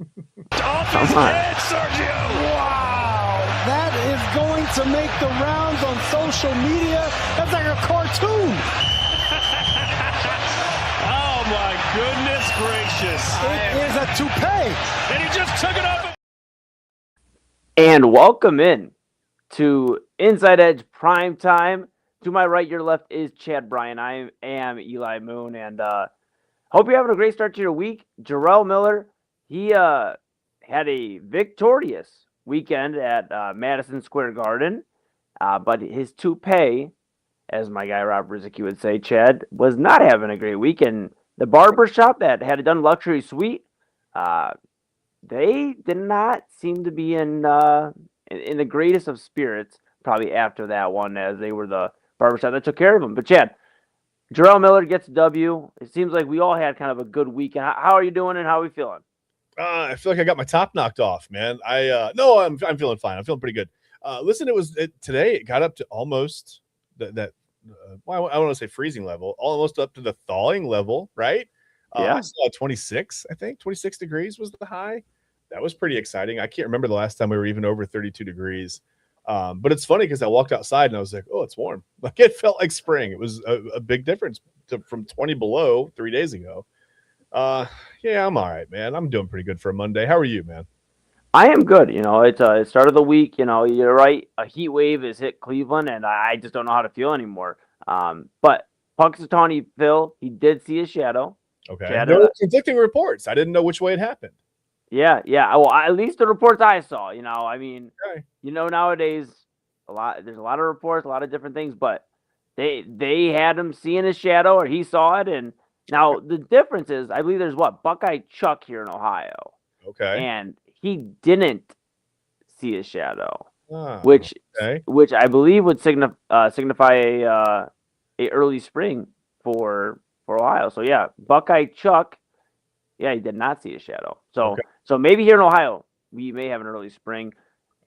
Off his head, Sergio! Wow, that is going to make the rounds on social media. That's like a cartoon. Oh my goodness gracious! It is a toupee, And he just took it off. And welcome in to InsideEdge Primetime. To my right, your left is Chad Bryan. I am Eli Moon, and hope you're having a great start to your week. Jarrell Miller, he had a victorious weekend at Madison Square Garden, but his toupee, as my guy Rob Rizicki would say, Chad, was not having a great week. And the barbershop that had done luxury suite, they did not seem to be in the greatest of spirits probably after that one, as they were the barbershop that took care of him. But Chad, Jarrell Miller gets a W. It seems like we all had kind of a good weekend. How are you doing and how are we feeling? I feel like I got my top knocked off, man. I'm feeling fine. I'm feeling pretty good. Listen, today it got up to almost I want to say freezing level, almost up to the thawing level, right? Yeah. I saw 26, I think 26 degrees was the high. That was pretty exciting. I can't remember the last time we were even over 32 degrees. But it's funny because I walked outside and I was like, oh, it's warm. Like it felt like spring. It was a big difference from 20 below 3 days ago. Yeah, I'm all right, man. I'm doing pretty good for a Monday. How are you, man? I am good. It's start of the week. You're right. A heat wave has hit Cleveland, and I just don't know how to feel anymore. But Punxsutawney Phil, he did see a shadow. Okay. Chad, There were conflicting reports. I didn't know which way it happened. Yeah. Well, at least the reports I saw. I mean, Okay. Nowadays there's a lot of reports, a lot of different things, but they had him seeing a shadow, or he saw it. And now the difference is, I believe there's Buckeye Chuck here in Ohio, Okay. and he didn't see a shadow, Oh, which okay. I believe would signify a early spring for Ohio. So yeah, Buckeye Chuck, yeah, he did not see a shadow. So Okay. so maybe here in Ohio we may have an early spring.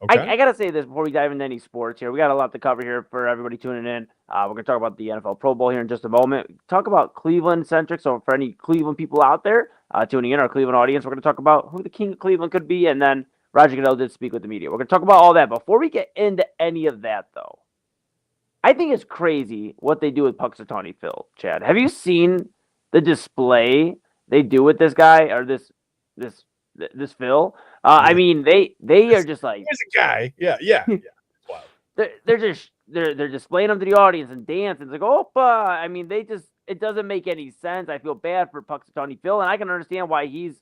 Okay. I gotta say this before we dive into any sports here. We got a lot to cover here for everybody tuning in. We're gonna talk about the NFL Pro Bowl here in just a moment. Talk about Cleveland centric. So for any Cleveland people out there tuning in, our Cleveland audience, we're gonna talk about who the king of Cleveland could be, and then Roger Goodell did speak with the media. We're gonna talk about all that. Before we get into any of that, though, I think it's crazy what they do with Punxsutawney Phil. Chad, have you seen the display they do with this guy, or this Phil? I mean, they are just like, Here's a guy. Yeah. Wow. they're displaying him to the audience and dance. It's like, Opa! I mean, it doesn't make any sense. I feel bad for Punxsutawney Phil, and I can understand why he's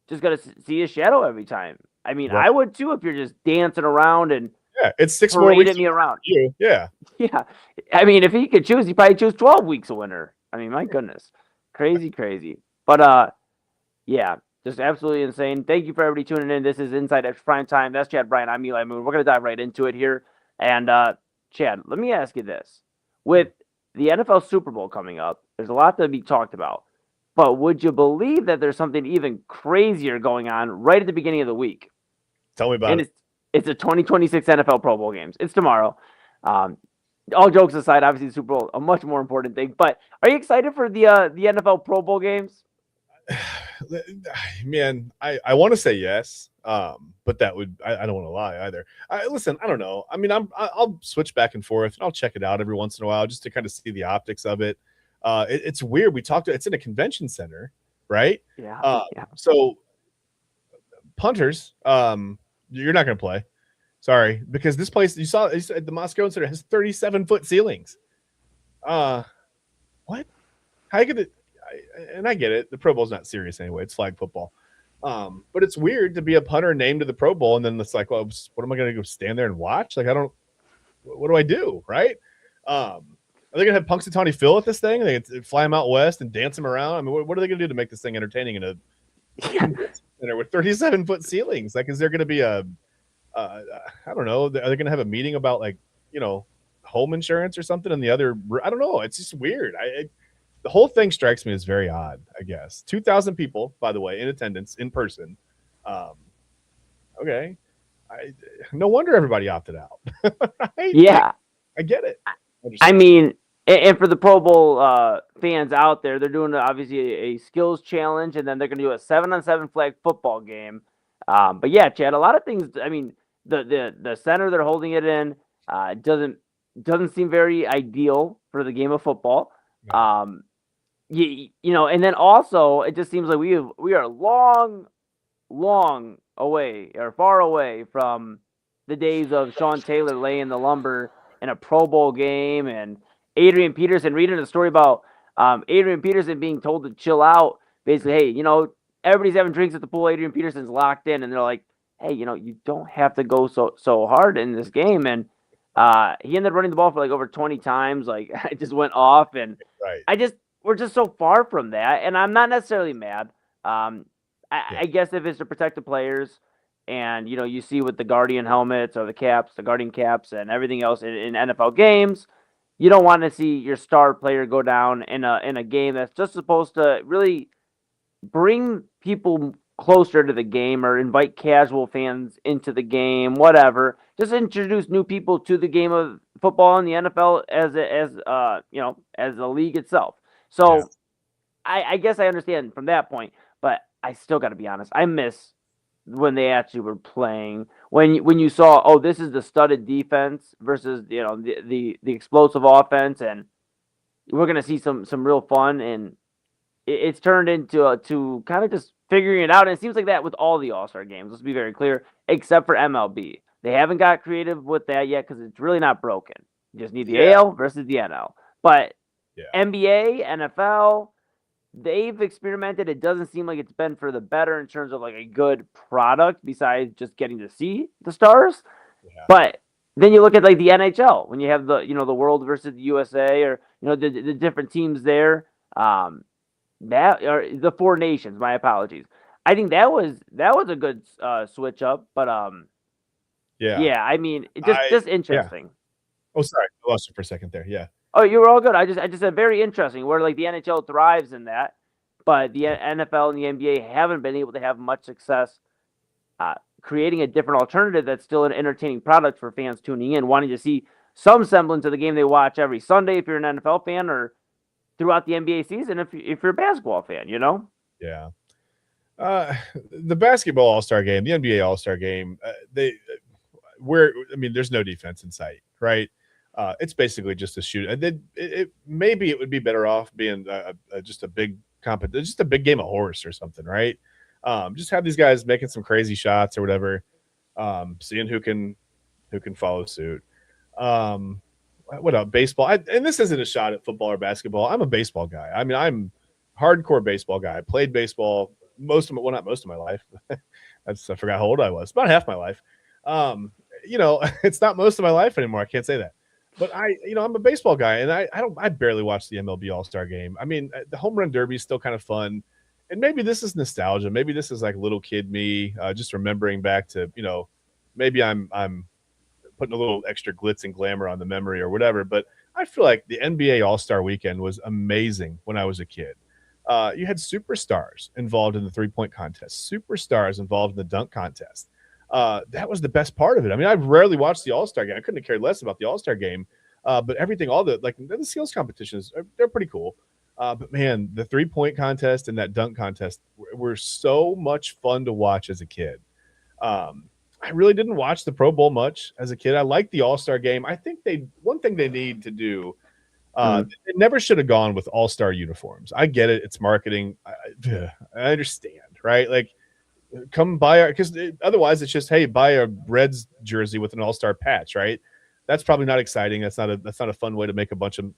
just gonna see a shadow every time. I mean, Right. I would too if you're just dancing around and Yeah, it's 6 more weeks parading me around. you. Yeah. Yeah, I mean, if he could choose, he'd probably choose 12 weeks of winter. I mean, my goodness, crazy. But yeah, just absolutely insane. Thank you for everybody tuning in. This is InsideEdge Primetime. That's Chad Bryan. I'm Eli Moon. We're gonna dive right into it here. And Chad, let me ask you this: with the NFL Super Bowl coming up, there's a lot to be talked about. But would you believe that there's something even crazier going on right at the beginning of the week? Tell me about And it. it's the 2026 NFL Pro Bowl games. It's tomorrow. All jokes aside, obviously the Super Bowl a much more important thing. But are you excited for the NFL Pro Bowl games? Man, I want to say yes, but that would I don't want to lie either. Listen, I don't know. I mean, I'll switch back and forth, and I'll check it out every once in a while just to kind of see the optics of it. It's weird. It's in a convention center, right? Yeah. So punters, you're not going to play. Sorry, because this place you saw the Moscow Center has 37-foot ceilings. What? How you gonna? And I get it. The Pro Bowl's not serious anyway. It's flag football. But it's weird to be a punter named to the Pro Bowl, and then it's like, well, what am I going to go stand there and watch? Like, what do I do, right? Are they going to have Punxsutawney Phil at this thing? They can fly him out west and dance him around? I mean, what are they going to do to make this thing entertaining in a center with 37-foot ceilings? Like, is there going to be I don't know. Are they going to have a meeting about, like, home insurance or something? And the other, I don't know. It's just weird. The whole thing strikes me as very odd, I guess. 2,000 people, by the way, in attendance, in person. Okay. No wonder everybody opted out. Right? Yeah. I get it. I mean, and for the Pro Bowl fans out there, they're doing obviously a skills challenge, and then they're going to do a 7-on-7 flag football game. But yeah, Chad, a lot of things. I mean, the center they're holding it in doesn't seem very ideal for the game of football. No. And then also it just seems like we are long away or far away from the days of Sean Taylor laying the lumber in a Pro Bowl game and Adrian Peterson reading a story about Adrian Peterson being told to chill out. Basically, hey, everybody's having drinks at the pool. Adrian Peterson's locked in, and they're like, hey, you don't have to go so hard in this game. And he ended up running the ball for like over 20 times. Like it just went off, and Right. we're just so far from that. And I'm not necessarily mad. I guess if it's to protect the players, and you see with the Guardian helmets or the caps, the Guardian caps, and everything else in NFL games, you don't want to see your star player go down in a game that's just supposed to really bring people closer to the game or invite casual fans into the game, whatever. Just introduce new people to the game of football and the NFL as a league itself. So Yeah. I guess I understand from that point, but I still got to be honest. I miss when they actually were playing. When you saw, this is the studded defense versus the explosive offense, and we're gonna see some real fun. And it's turned into to kind of just figuring it out. And it seems like that with all the All-Star games. Let's be very clear, except for MLB. They haven't got creative with that yet because it's really not broken. You just need the AL versus the NL. But NBA, NFL, they've experimented. It doesn't seem like it's been for the better in terms of like a good product besides just getting to see the stars. Yeah. But then you look at like the NHL when you have the world versus the USA or the different teams there. That or the four nations. My apologies. I think that was a good switch up, but Yeah. I mean, just interesting. Oh, sorry, I lost you for a second there. Yeah. Oh, you were all good. I just said very interesting. Where like the NHL thrives in that, but the NFL and the NBA haven't been able to have much success creating a different alternative that's still an entertaining product for fans tuning in, wanting to see some semblance of the game they watch every Sunday if you're an NFL fan, or throughout the NBA season if you're a basketball fan. Yeah. The basketball All-Star game, the NBA All-Star game, there's no defense in sight, right? It's basically just a shoot. And then maybe it would be better off being just a big just a big game of horse or something, right? Just have these guys making some crazy shots or whatever, seeing who can follow suit. What up, baseball? And this isn't a shot at football or basketball. I'm a baseball guy. I mean, I'm hardcore baseball guy. I played baseball not most of my life. I forgot how old I was. About half my life. It's not most of my life anymore. I can't say that. But I'm a baseball guy, and I barely watch the MLB All-Star game. I mean, the home run derby is still kind of fun, and maybe this is nostalgia. Maybe this is like little kid me, just remembering back to maybe I'm putting a little extra glitz and glamour on the memory or whatever. But I feel like the NBA All-Star Weekend was amazing when I was a kid. You had superstars involved in the three-point contest, superstars involved in the dunk contest. That was the best part of it. I mean, I've rarely watched the All-Star game. I couldn't have cared less about the All-Star game. But everything, all the skills competitions, they're pretty cool. But man, the three-point contest and that dunk contest were so much fun to watch as a kid. I really didn't watch the Pro Bowl much as a kid. I liked the All-Star game. I think one thing they need to do, they never should have gone with All-Star uniforms. I get it. It's marketing. I understand, right? Like, come buy because otherwise it's just, hey, buy a Reds jersey with an All-Star patch, right? That's probably not exciting. That's not a fun way to make a bunch of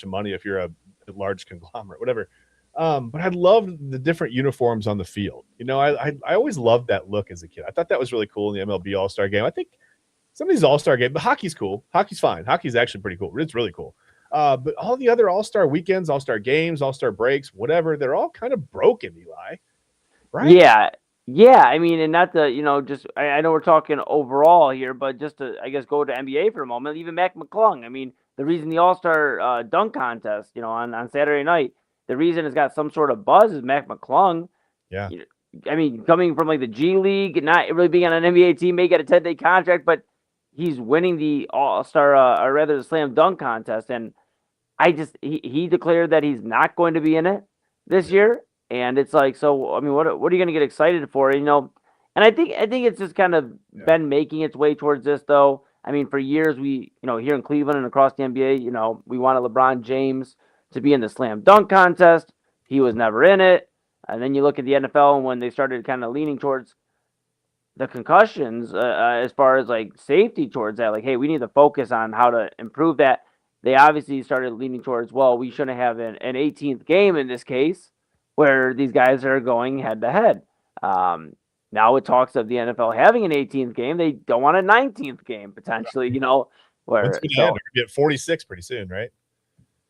money if you're a large conglomerate, whatever. But I loved the different uniforms on the field. I always loved that look as a kid. I thought that was really cool in the MLB All-Star game. I think some of these All-Star games, but hockey's cool. Hockey's fine. Hockey's actually pretty cool. It's really cool. But all the other All-Star weekends, All-Star games, All-Star breaks, whatever, they're all kind of broken, Eli. Right? Yeah. I mean, and not to, just, I know we're talking overall here, but just to, I guess, go to NBA for a moment, even Mac McClung. I mean, the reason the All-Star dunk contest, on Saturday night, the reason it's got some sort of buzz is Mac McClung. Yeah. I mean, coming from like the G League, not really being on an NBA team, may get a 10-day contract, but he's winning the All-Star, or rather the slam dunk contest. And he declared that he's not going to be in it this year. And it's like, so, I mean, what are you going to get excited for? And I think it's just kind of been making its way towards this, though. I mean, for years here in Cleveland and across the NBA, we wanted LeBron James to be in the slam dunk contest. He was never in it. And then you look at the NFL, and when they started kind of leaning towards the concussions, as far as like safety towards that, like, hey, we need to focus on how to improve that. They obviously started leaning towards, well, we shouldn't have an 18th game in this case where these guys are going head to head. Now it talks of the NFL having an 18th game. They don't want a 19th game potentially, where so, get 46 pretty soon, right?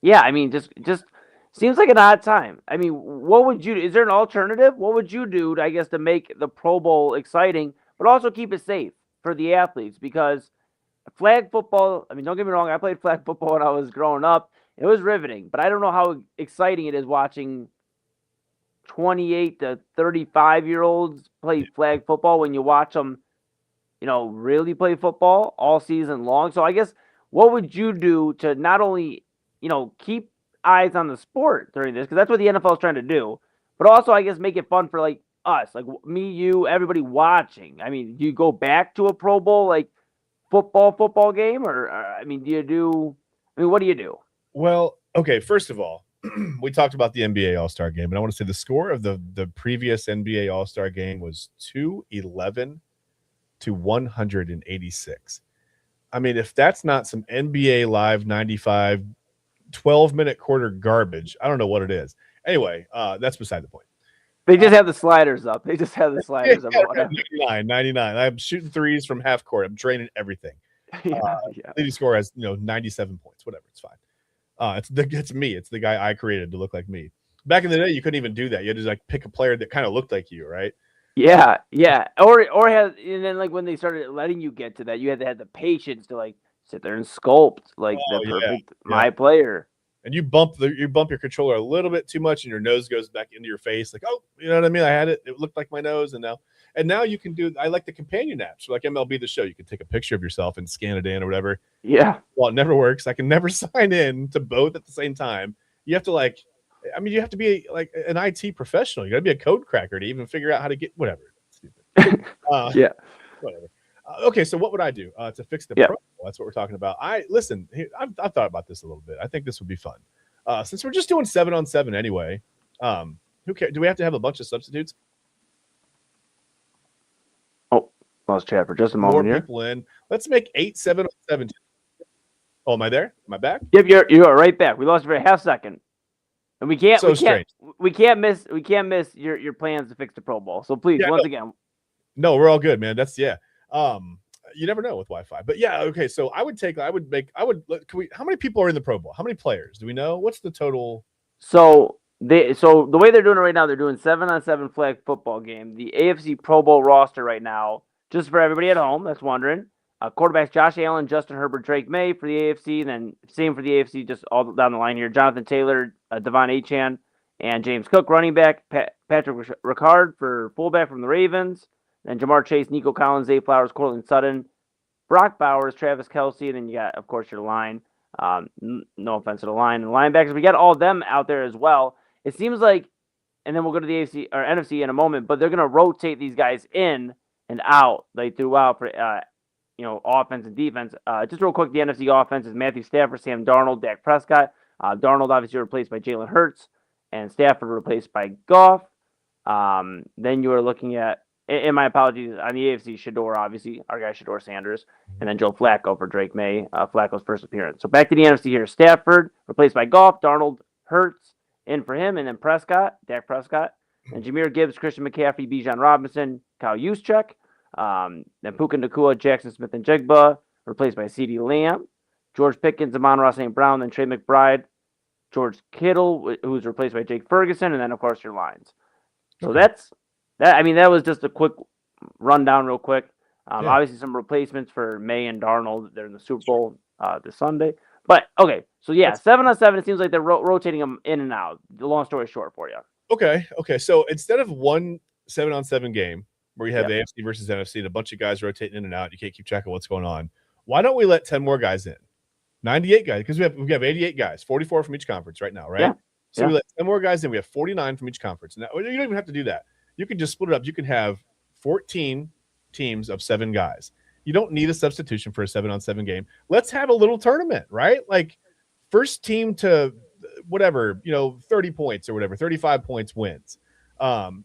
Yeah, I mean, just seems like an odd time. I mean, what would you do? Is there an alternative? What would you do, I guess, to make the Pro Bowl exciting, but also keep it safe for the athletes? Because flag football, I mean, don't get me wrong, I played flag football when I was growing up. It was riveting, but I don't know how exciting it is watching 28 to 35-year-olds play flag football when you watch them, really play football all season long. So I guess what would you do to not only, keep eyes on the sport during this, because that's what the NFL is trying to do, but also I guess make it fun for like us, like me, you, everybody watching. I mean, do you go back to a Pro Bowl like football game, or I mean, what do you do? Well, okay, first of all, we talked about the NBA All-Star game, and I want to say the score of the previous NBA All-Star game was 211 to 186. I mean, if that's not some NBA Live 95 12-minute quarter garbage, I don't know what it is. Anyway, that's beside the point. They just have the sliders up. They just have the sliders up. 99. I'm shooting threes from half court. I'm draining everything. Leading score has 97 points. Whatever, it's fine. It's me. It's the guy I created to look like me. Back in the day, you couldn't even do that. You had to like pick a player that kind of looked like you, right? Yeah. And then like when they started letting you get to that, you had to have the patience to like sit there and sculpt like the perfect my player. And you bump your controller a little bit too much, and your nose goes back into your face. Like, oh, you know what I mean? I had it. It looked like my nose, and now you can do. I like the companion apps, so like MLB The Show. You can take a picture of yourself and scan it in or whatever. Yeah. Well, it never works. I can never sign in to both at the same time. You have to you have to be like an IT professional. You got to be a code cracker to even figure out how to get whatever. Stupid. Whatever. Okay, so what would I do to fix the Pro Bowl? That's what we're talking about. I've thought about this a little bit. I think this would be fun. Since we're just doing 7-on-7 anyway, who cares? Do we have to have a bunch of substitutes? Oh, lost chat for just a moment here. More people in. Let's make 8 7-on-7. Oh, am I there? Am I back? Yep, you are right back. We lost you for a half second, and we can't miss your plans to fix the Pro Bowl. So please, once again. No, we're all good, man. You never know with Wi-Fi, but okay. So how many people are in the Pro Bowl? How many players do we know? What's the total? So the way they're doing it right now, they're doing 7-on-7 flag football game. The AFC Pro Bowl roster right now, just for everybody at home that's wondering, quarterbacks Josh Allen, Justin Herbert, Drake May for the AFC, and then same for the AFC, just all down the line here. Jonathan Taylor, Devon Achane, and James Cook, running back. Patrick Ricard for fullback from the Ravens. Then Jamar Chase, Nico Collins, Zay Flowers, Cortland Sutton, Brock Bowers, Travis Kelce, and then you got, of course, your line. No offense to the line and linebackers. We got all of them out there as well. It seems like, and then we'll go to the AFC or NFC in a moment, but they're going to rotate these guys in and out like throughout for offense and defense. Just real quick, the NFC offense is Matthew Stafford, Sam Darnold, Dak Prescott. Darnold obviously replaced by Jalen Hurts, and Stafford replaced by Goff. Then you are looking at, and my apologies, on the AFC, Shador, obviously, our guy Shador Sanders, and then Joe Flacco for Drake May, Flacco's first appearance. So back to the NFC here. Stafford, replaced by Goff, Darnold, Hurts, in for him, and then Dak Prescott, and Jahmyr Gibbs, Christian McCaffrey, Bijan Robinson, Kyle Juszczyk, then Puka Nacua, Jackson Smith, and Jigba, replaced by CeeDee Lamb, George Pickens, Amon-Ra St. Brown, then Trey McBride, George Kittle, who's replaced by Jake Ferguson, and then, of course, your lines. So that's that. I mean, that was just a quick rundown real quick. Obviously, some replacements for May and Darnold. They're in the Super Bowl this Sunday. But, okay, so, 7-on-7, it seems like they're rotating them in and out. The long story short for you. Okay. So instead of one 7-on-7 game where you have the AFC versus NFC and a bunch of guys rotating in and out, you can't keep track of what's going on, why don't we let 10 more guys in? 98 guys, because we have 88 guys, 44 from each conference right now, right? Yeah. So we let 10 more guys in. We have 49 from each conference. Now, you don't even have to do that. You can just split it up. You can have 14 teams of 7 guys. You don't need a substitution for a 7-on-7 game. Let's have a little tournament, right? Like first team to whatever, 30 points or whatever, 35 points wins.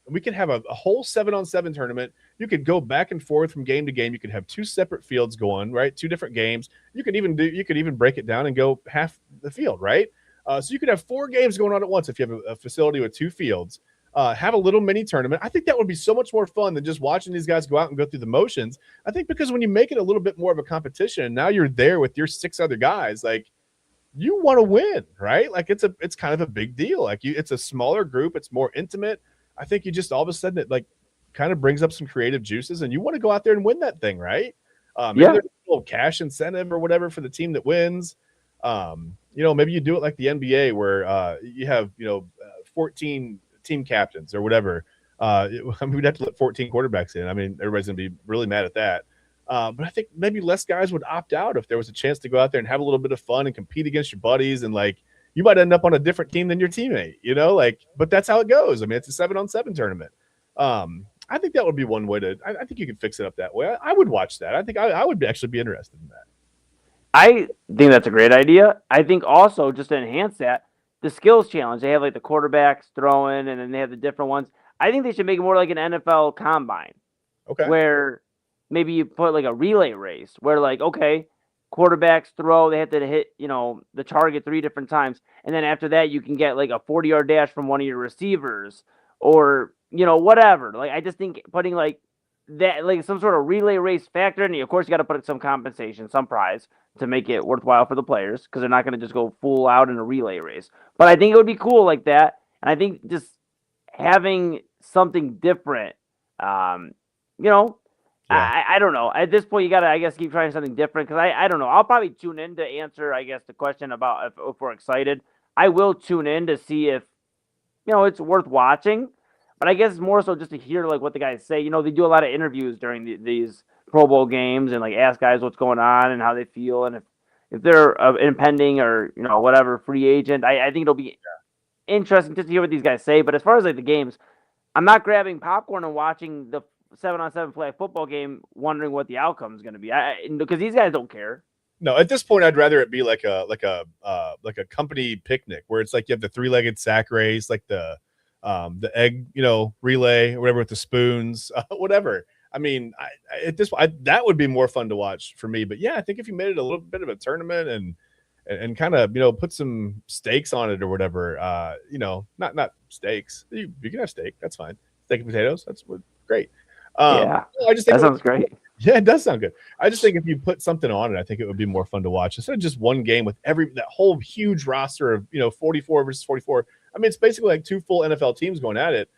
We could have a whole 7-on-7 tournament. You could go back and forth from game to game. You could have 2 separate fields going, right? 2 different games. You could even break it down and go half the field, right? So you could have 4 games going on at once if you have a facility with 2 fields. Have a little mini tournament. I think that would be so much more fun than just watching these guys go out and go through the motions. I think because when you make it a little bit more of a competition, and now you're there with your 6 other guys, like you want to win, right? Like it's kind of a big deal. Like it's a smaller group. It's more intimate. I think you just all of a sudden it like kind of brings up some creative juices, and you want to go out there and win that thing, right? Maybe there's a little cash incentive or whatever for the team that wins. Maybe you do it like the NBA where you have 14 team captains or whatever. We'd have to let 14 quarterbacks in. I mean, everybody's gonna be really mad at that. But I think maybe less guys would opt out if there was a chance to go out there and have a little bit of fun and compete against your buddies, and like you might end up on a different team than your teammate, but that's how it goes. I mean, it's a 7-on-7 tournament. I think that would be one way I think you could fix it up that way. I would watch that. I think I would actually be interested in that. I think that's a great idea. I think also just to enhance that, the skills challenge, they have like the quarterbacks throwing, and then they have the different ones. I think they should make it more like an NFL combine. Okay. Where maybe you put like a relay race where like, okay, quarterbacks throw, they have to hit, the target 3 different times. And then after that, you can get like a 40-yard dash from one of your receivers or, whatever. Like, I just think putting like that, like some sort of relay race factor in, of course, you got to put some compensation, some prize to make it worthwhile for the players because they're not going to just go full out in a relay race. But I think it would be cool like that. And I think just having something different, I don't know. At this point, you got to, I guess, keep trying something different because I don't know. I'll probably tune in to answer, I guess, the question about if we're excited. I will tune in to see if, it's worth watching. But I guess more so just to hear like what the guys say. They do a lot of interviews during these Pro Bowl games and like ask guys what's going on and how they feel and if they're impending or whatever free agent. I think it'll be interesting just to hear what these guys say. But as far as like the games, I'm not grabbing popcorn and watching the 7-on-7 flag football game wondering what the outcome is going to be. Because these guys don't care. No, at this point, I'd rather it be like a company picnic where it's like you have the 3-legged sack race, like the egg, relay or whatever with the spoons, whatever. I mean, that would be more fun to watch for me. But yeah, I think if you made it a little bit of a tournament and kind of put some stakes on it or whatever, not steaks. You can have steak, that's fine. Steak and potatoes, that's great. I just think that sounds great. Yeah, it does sound good. I just think if you put something on it, I think it would be more fun to watch instead of just one game with that whole huge roster of 44 versus 44. I mean, it's basically like 2 full NFL teams going at it.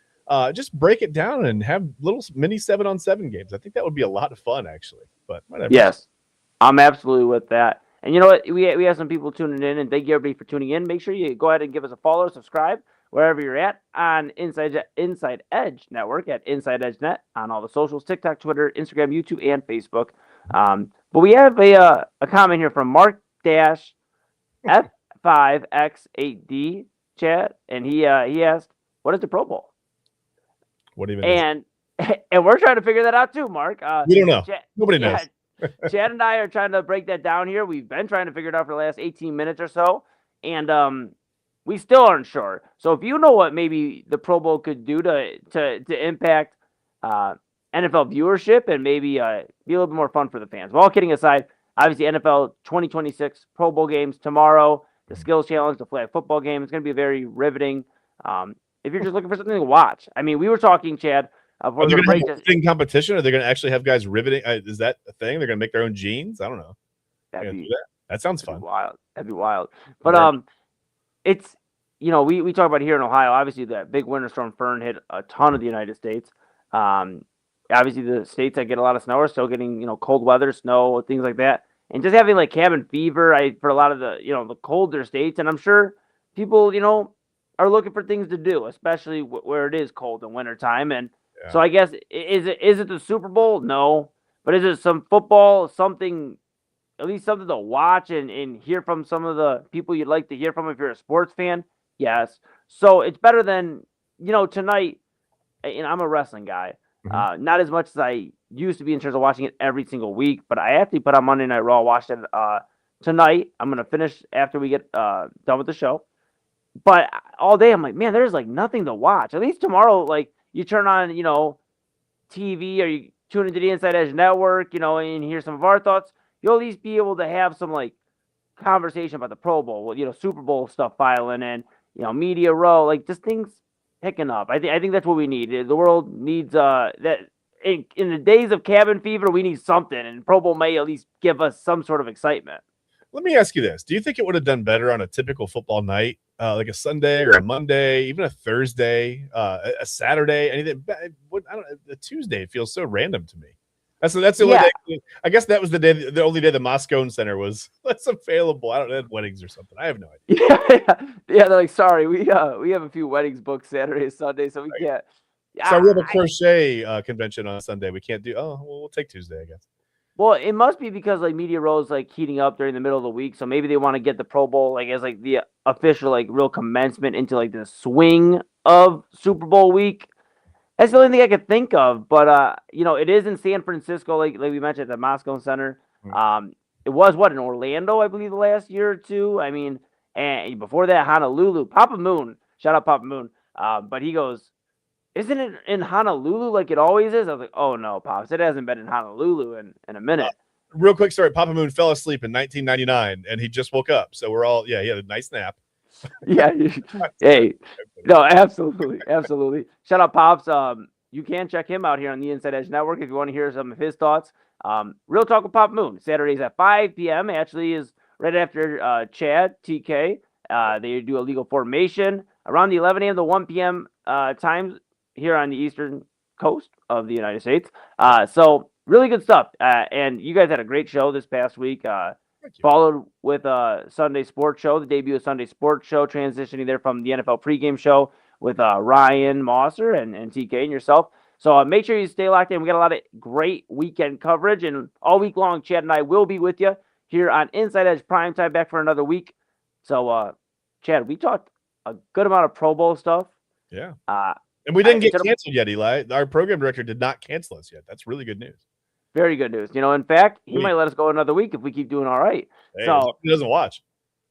Just break it down and have little mini 7-on-7 games. I think that would be a lot of fun, actually. But whatever. Yes, I'm absolutely with that. And you know what? We have some people tuning in, and thank you everybody for tuning in. Make sure you go ahead and give us a follow, subscribe wherever you're at on Inside Edge Network at Inside Edge Net on all the socials: TikTok, Twitter, Instagram, YouTube, and Facebook. But we have a comment here from Mark F5X8D Chad, and he asked, "What is the Pro Bowl?" What even? And we're trying to figure that out too, Mark. We don't know. Nobody knows. Chad and I are trying to break that down here. We've been trying to figure it out for the last 18 minutes or so, and we still aren't sure. So if you know what maybe the Pro Bowl could do to impact NFL viewership and maybe be a little bit more fun for the fans. But all kidding aside, obviously NFL 2026 Pro Bowl games tomorrow, the skills challenge, the flag football game. It's going to be very riveting. If you're just looking for something to watch. I mean, we were talking, Chad. Are they going to have a riveting competition? Are they going to actually have guys riveting? Is that a thing? They're going to make their own jeans? I don't know. That sounds fun. That'd be wild. But it's, we talk about here in Ohio, obviously that big winter storm Fern hit a ton of the United States. Obviously the states that get a lot of snow are still getting, cold weather, snow, things like that. And just having like cabin fever for a lot of the, the colder states. And I'm sure people, are looking for things to do, especially where it is cold in wintertime. And so I guess, is it the Super Bowl? No. But is it some football, something, at least something to watch and hear from some of the people you'd like to hear from if you're a sports fan? Yes. So it's better than, tonight, I'm a wrestling guy. Not as much as I used to be in terms of watching it every single week, but I actually put on Monday Night Raw, watched it tonight. I'm going to finish after we get done with the show. But all day, I'm like, man, there's like nothing to watch. At least tomorrow, like you turn on, TV, or you tune into the Inside Edge Network, and hear some of our thoughts. You'll at least be able to have some like conversation about the Pro Bowl, Super Bowl stuff filing in, Media Row, like just things picking up. I think that's what we need. The world needs that. In the days of cabin fever, we need something, and Pro Bowl may at least give us some sort of excitement. Let me ask you this: do you think it would have done better on a typical football night, like a Sunday or a Monday, even a Thursday, a Saturday, anything? I don't. A Tuesday feels so random to me. That's the only day. I guess that was the only day the Moscone Center was available. I don't know, weddings or something. I have no idea. Yeah. They're like, sorry, we have a few weddings booked Saturday, Sunday, so we can't. So we have a crochet convention on Sunday. We can't do. Oh, well, we'll take Tuesday, I guess. Well, it must be because like Media Row is like heating up during the middle of the week, so maybe they want to get the Pro Bowl like as like the official like real commencement into like the swing of Super Bowl week. That's the only thing I could think of, but it is in San Francisco, like we mentioned, at the Moscone Center. It was in Orlando, I believe, the last year or two. I mean, and before that, Honolulu. Papa Moon, shout out Papa Moon. But he goes, isn't it in Honolulu like it always is? I was like, oh no, Pops, it hasn't been in Honolulu in a minute. Real quick story: Papa Moon fell asleep in 1999, and he just woke up. So we're all, he had a nice nap. Yeah. Hey, no, absolutely. Shout out Pops. You can check him out here on the Inside Edge Network if you want to hear some of his thoughts. Real Talk with Papa Moon, Saturdays at 5 p.m. Actually is right after Chad, TK. They do a legal formation around the 11 a.m. to 1 p.m. Times here on the Eastern Coast of the United States. So really good stuff. And you guys had a great show this past week. Followed with a Sunday Sports Show, the debut of Sunday Sports Show, transitioning there from the NFL pregame show with Ryan Mosser and TK and yourself. So make sure you stay locked in. We got a lot of great weekend coverage, and all week long, Chad and I will be with you here on Inside Edge Primetime, back for another week. So, Chad, we talked a good amount of Pro Bowl stuff. Yeah. And we didn't get canceled yet, Eli. Our program director did not cancel us yet. That's really good news. Very good news. In fact, he might let us go another week if we keep doing all right. Hey, so he doesn't watch.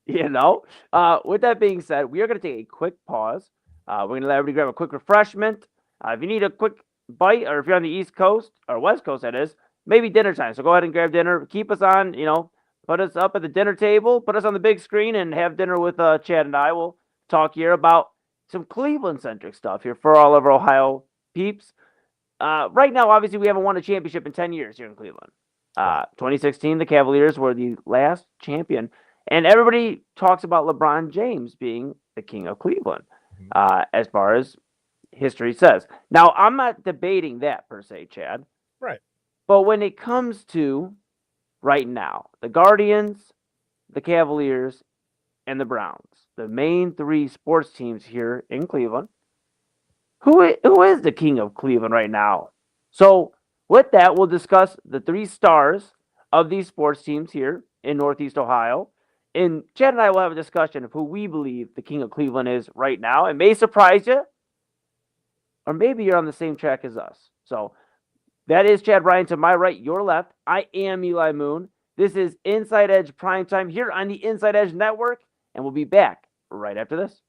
With that being said, we are going to take a quick pause. We're going to let everybody grab a quick refreshment. If you need a quick bite, or if you're on the East Coast or West Coast, that is, maybe dinner time. So go ahead and grab dinner. Keep us on, put us up at the dinner table, put us on the big screen, and have dinner with Chad and I. We'll talk here about some Cleveland-centric stuff here for all of our Ohio peeps. Right now, obviously, we haven't won a championship in 10 years here in Cleveland. 2016, the Cavaliers were the last champion. And everybody talks about LeBron James being the king of Cleveland, as far as history says. Now, I'm not debating that per se, Chad. Right. But when it comes to right now, the Guardians, the Cavaliers, and the Browns, the main three sports teams here in Cleveland, who is the king of Cleveland right now? So with that, we'll discuss the three stars of these sports teams here in Northeast Ohio. And Chad and I will have a discussion of who we believe the king of Cleveland is right now. It may surprise you, or maybe you're on the same track as us. So that is Chad Bryan to my right, your left. I am Eli Moon. This is Inside Edge Primetime here on the Inside Edge Network, and we'll be back right after this.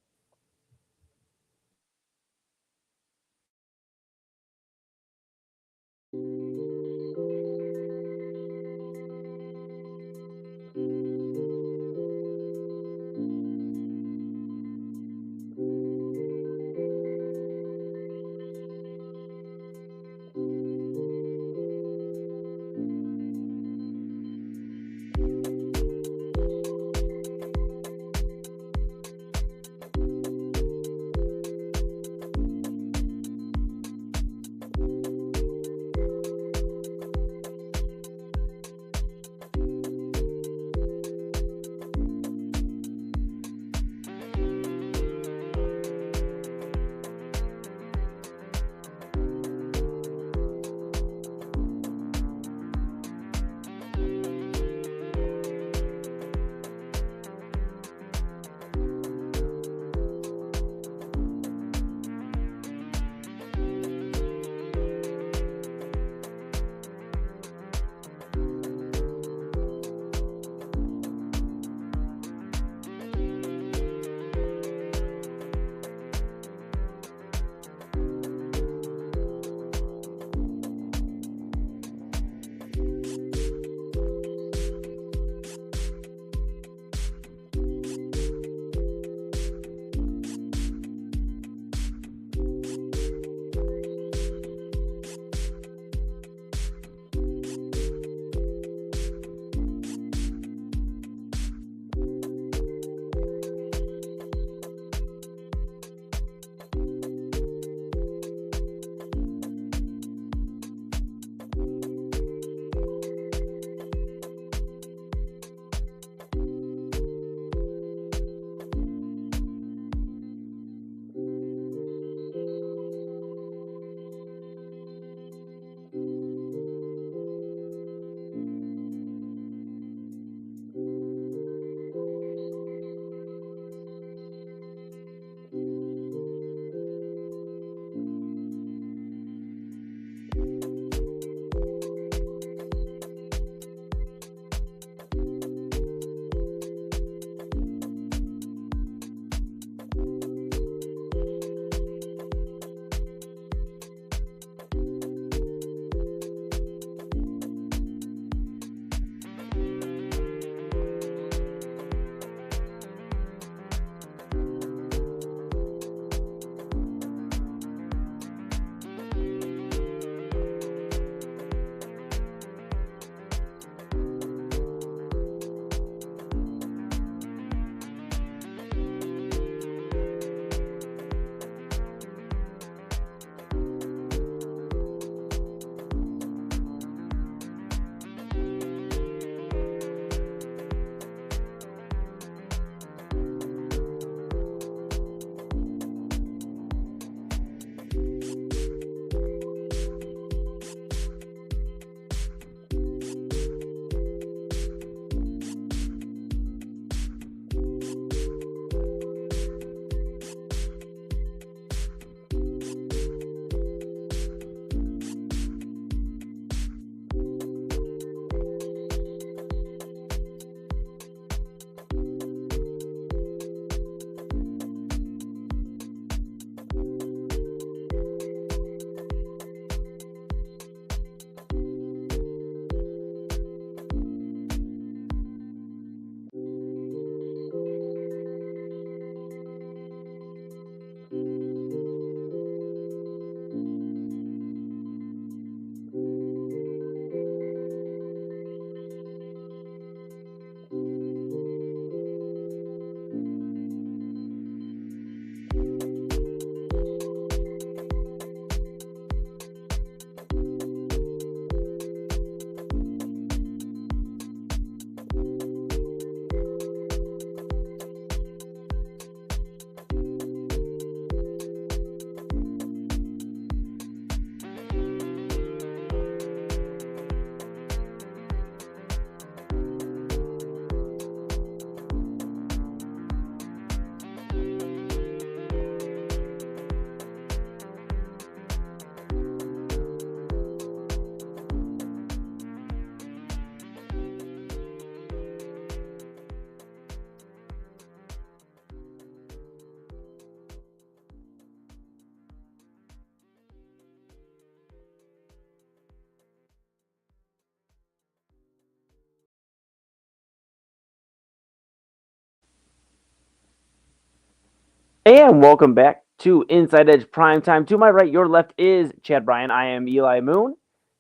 And welcome back to Inside Edge Primetime. To my right, your left is Chad Bryan. I am Eli Moon.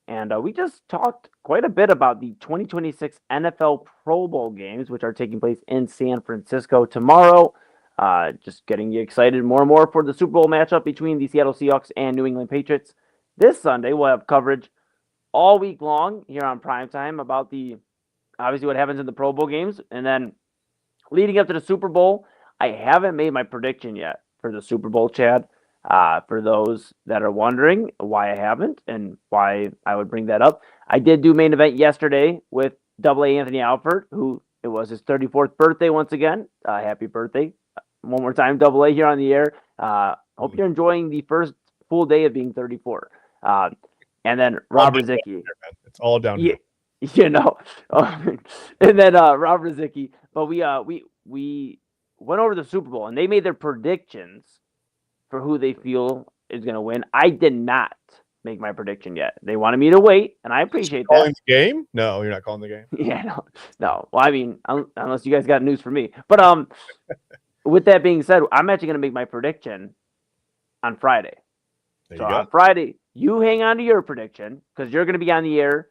And we just talked quite a bit about the 2026 NFL Pro Bowl games, which are taking place in San Francisco tomorrow. Just getting you excited more and more for the Super Bowl matchup between the Seattle Seahawks and New England Patriots. This Sunday, we'll have coverage all week long here on Primetime about obviously what happens in the Pro Bowl games. And then leading up to the Super Bowl, I haven't made my prediction yet for the Super Bowl, Chad. For those that are wondering why I haven't and why I would bring that up, I did do main event yesterday with Double A Anthony Alford, who it was his 34th birthday once again. Happy birthday. One more time, Double A here on the air. Hope you're enjoying the first full day of being 34. And then Rob Rizicki. It's all down here. And then Rob Rizicki. But we went over the Super Bowl, and they made their predictions for who they feel is going to win. I did not make my prediction yet. They wanted me to wait, and I appreciate that. Calling the game? No, you're not calling the game. Yeah, no. Well, I mean, unless you guys got news for me. But with that being said, I'm actually going to make my prediction on Friday. So on Friday, you hang on to your prediction because you're going to be on the air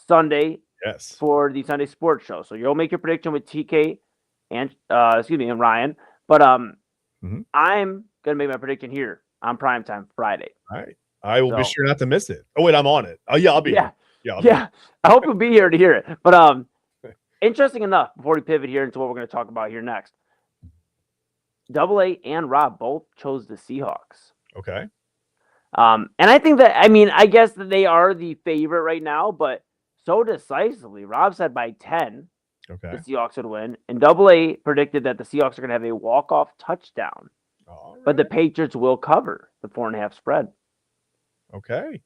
Sunday for the Sunday Sports Show. So you'll make your prediction with TK and and Ryan. But I'm going to make my prediction here on Primetime Friday. All right. I will be sure not to miss it. Oh, wait, I'm on it. Oh, yeah, I'll be here. Yeah. I hope you'll be here to hear it. But interesting enough, before we pivot here into what we're going to talk about here next, Double A and Rob both chose the Seahawks. Okay. And I think that, I guess that they are the favorite right now, but so decisively. Rob said by 10. Okay. The Seahawks would win. And Double A predicted that the Seahawks are going to have a walk-off touchdown. Right. But the Patriots will cover the 4.5 spread. Okay.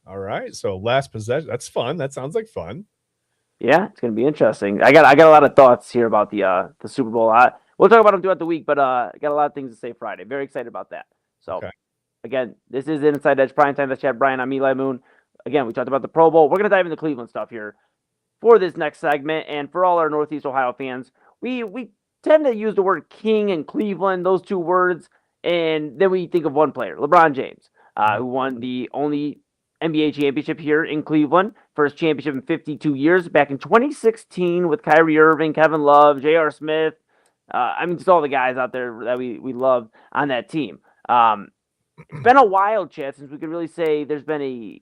All right. So last possession. That's fun. That sounds like fun. Yeah, it's going to be interesting. I got a lot of thoughts here about the Super Bowl. We'll talk about them throughout the week, but I got a lot of things to say Friday. Very excited about that. So, Again, this is Inside Edge Primetime. That's Chad Bryan. I'm Eli Moon. Again, we talked about the Pro Bowl. We're going to dive into Cleveland stuff here for this next segment. And for all our Northeast Ohio fans, we tend to use the word king and Cleveland, those two words, and then we think of one player, LeBron James, who won the only NBA championship here in Cleveland, first championship in 52 years, back in 2016 with Kyrie Irving, Kevin Love, J.R. Smith. Just all the guys out there that we love on that team. It's been a while, Chad, since we could really say there's been a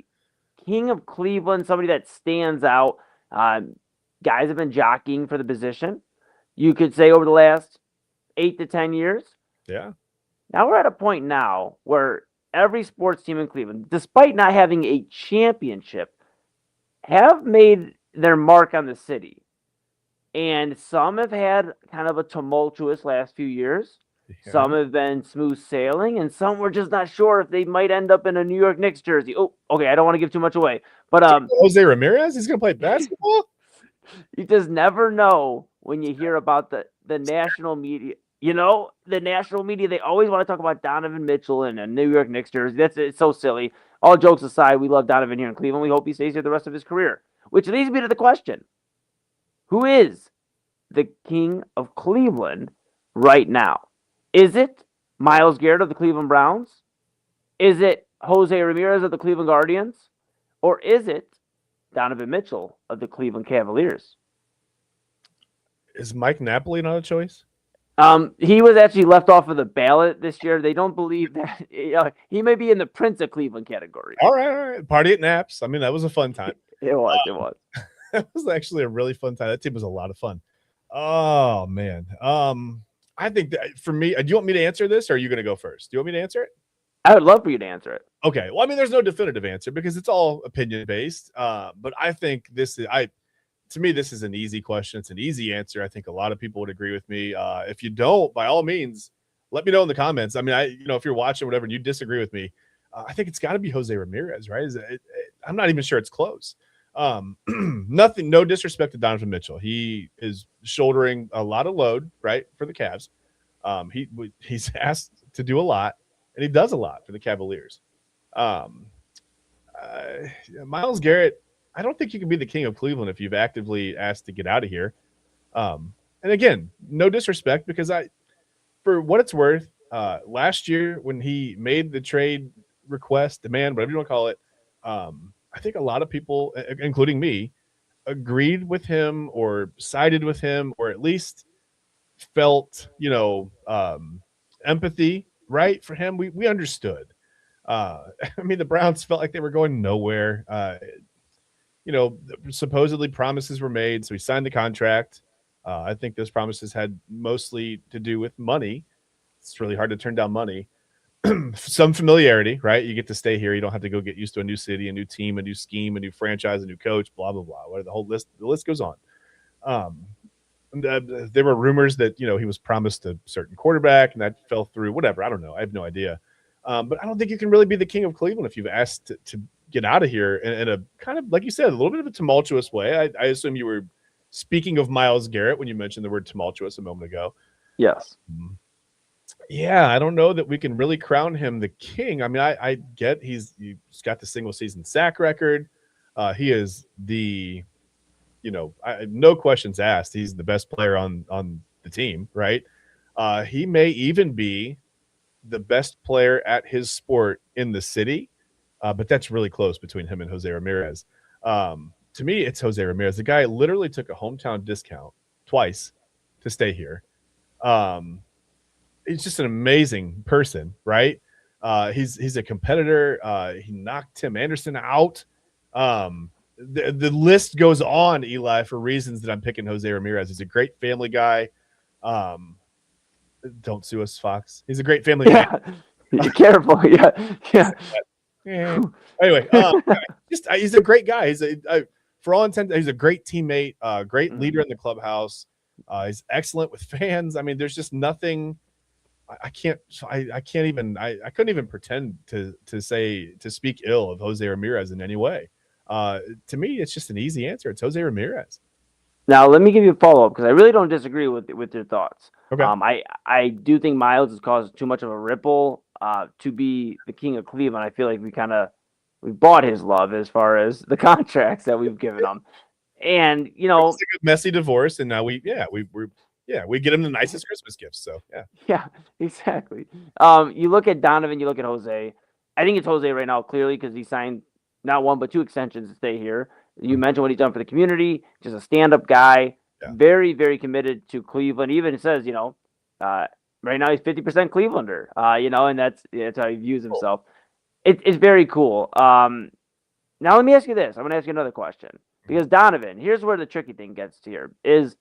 king of Cleveland, somebody that stands out. Guys have been jockeying for the position. You could say over the last 8 to 10 years. Yeah. Now we're at a point now where every sports team in Cleveland, despite not having a championship, have made their mark on the city. And some have had kind of a tumultuous last few years. Yeah. Some have been smooth sailing, and some we're just not sure if they might end up in a New York Knicks jersey. Oh, okay, I don't want to give too much away. But Jose Ramirez, he's going to play basketball? You just never know when you hear about the national media. You know, the national media, they always want to talk about Donovan Mitchell and a New York Knicks jersey. It's so silly. All jokes aside, we love Donovan here in Cleveland. We hope he stays here the rest of his career. Which leads me to the question. Who is the king of Cleveland right now? Is it Myles Garrett of the Cleveland Browns? Is it Jose Ramirez of the Cleveland Guardians? Or is it Donovan Mitchell of the Cleveland Cavaliers? Is Mike Napoli not a choice? He was actually left off of the ballot this year. They don't believe that he may be in the Prince of Cleveland category. All right. Party at Naps. That was a fun time. It was. It was actually a really fun time. That team was a lot of fun. Oh, man. I think that for me, do you want me to answer this or are you going to go first? Do you want me to answer it? I would love for you to answer it. Okay. Well, there's no definitive answer because it's all opinion based. But I think to me, this is an easy question. It's an easy answer. I think a lot of people would agree with me. If you don't, by all means, let me know in the comments. If you're watching whatever and you disagree with me, I think it's got to be Jose Ramirez, right? I'm not even sure it's close. No disrespect to Donovan Mitchell. He is shouldering a lot of load, right, for the Cavs. He's asked to do a lot, and he does a lot for the Cavaliers. Myles Garrett, I don't think you can be the king of Cleveland if you've actively asked to get out of here. And again, no disrespect, because for what it's worth, last year when he made the trade request, demand, whatever you want to call it, I think a lot of people, including me, agreed with him or sided with him or at least felt, empathy, right, for him. We understood. I mean, the Browns felt like they were going nowhere. Supposedly promises were made, so he signed the contract. I think those promises had mostly to do with money. It's really hard to turn down money. Some familiarity, right? You get to stay here. You don't have to go get used to a new city, a new team, a new scheme, a new franchise, a new coach, blah, blah, blah. What the whole list, the list goes on. There were rumors that, he was promised a certain quarterback and that fell through, whatever. I don't know. I have no idea. But I don't think you can really be the king of Cleveland if you've asked to get out of here in a kind of, like you said, a little bit of a tumultuous way. I assume you were speaking of Myles Garrett when you mentioned the word tumultuous a moment ago. Yes. Yeah, I don't know that we can really crown him the king. I mean, I get he's got the single season sack record. He is the, no questions asked. He's the best player on the team, right? He may even be the best player at his sport in the city, but that's really close between him and Jose Ramirez. To me, it's Jose Ramirez. The guy literally took a hometown discount twice to stay here. He's just an amazing person, right? He's a competitor. He knocked Tim Anderson out. The list goes on, Eli, for reasons that I'm picking Jose Ramirez. He's a great family guy. Don't sue us, Fox. He's a great family guy. Be careful. Yeah. Anyway, he's a great guy. He's for all intents, he's a great teammate, great leader in the clubhouse. He's excellent with fans. I mean, there's just nothing. I couldn't even pretend to speak ill of Jose Ramirez in any way. To me, it's just an easy answer. It's Jose Ramirez. Now, let me give you a follow-up because I really don't disagree with your thoughts. Okay. I do think Myles has caused too much of a ripple to be the king of Cleveland. I feel like we bought his love as far as the contracts that we've given him. And, it's like a messy divorce, and now we get him the nicest Christmas gifts. So yeah, exactly. You look at Donovan, you look at Jose. I think it's Jose right now, clearly, because he signed not one but two extensions to stay here. You mentioned what he's done for the community, just a stand-up guy, very, very committed to Cleveland. Even says, right now he's 50% Clevelander, and that's how he views himself. It's very cool. Now let me ask you this. I'm going to ask you another question. Because Donovan, here's where the tricky thing gets to here is,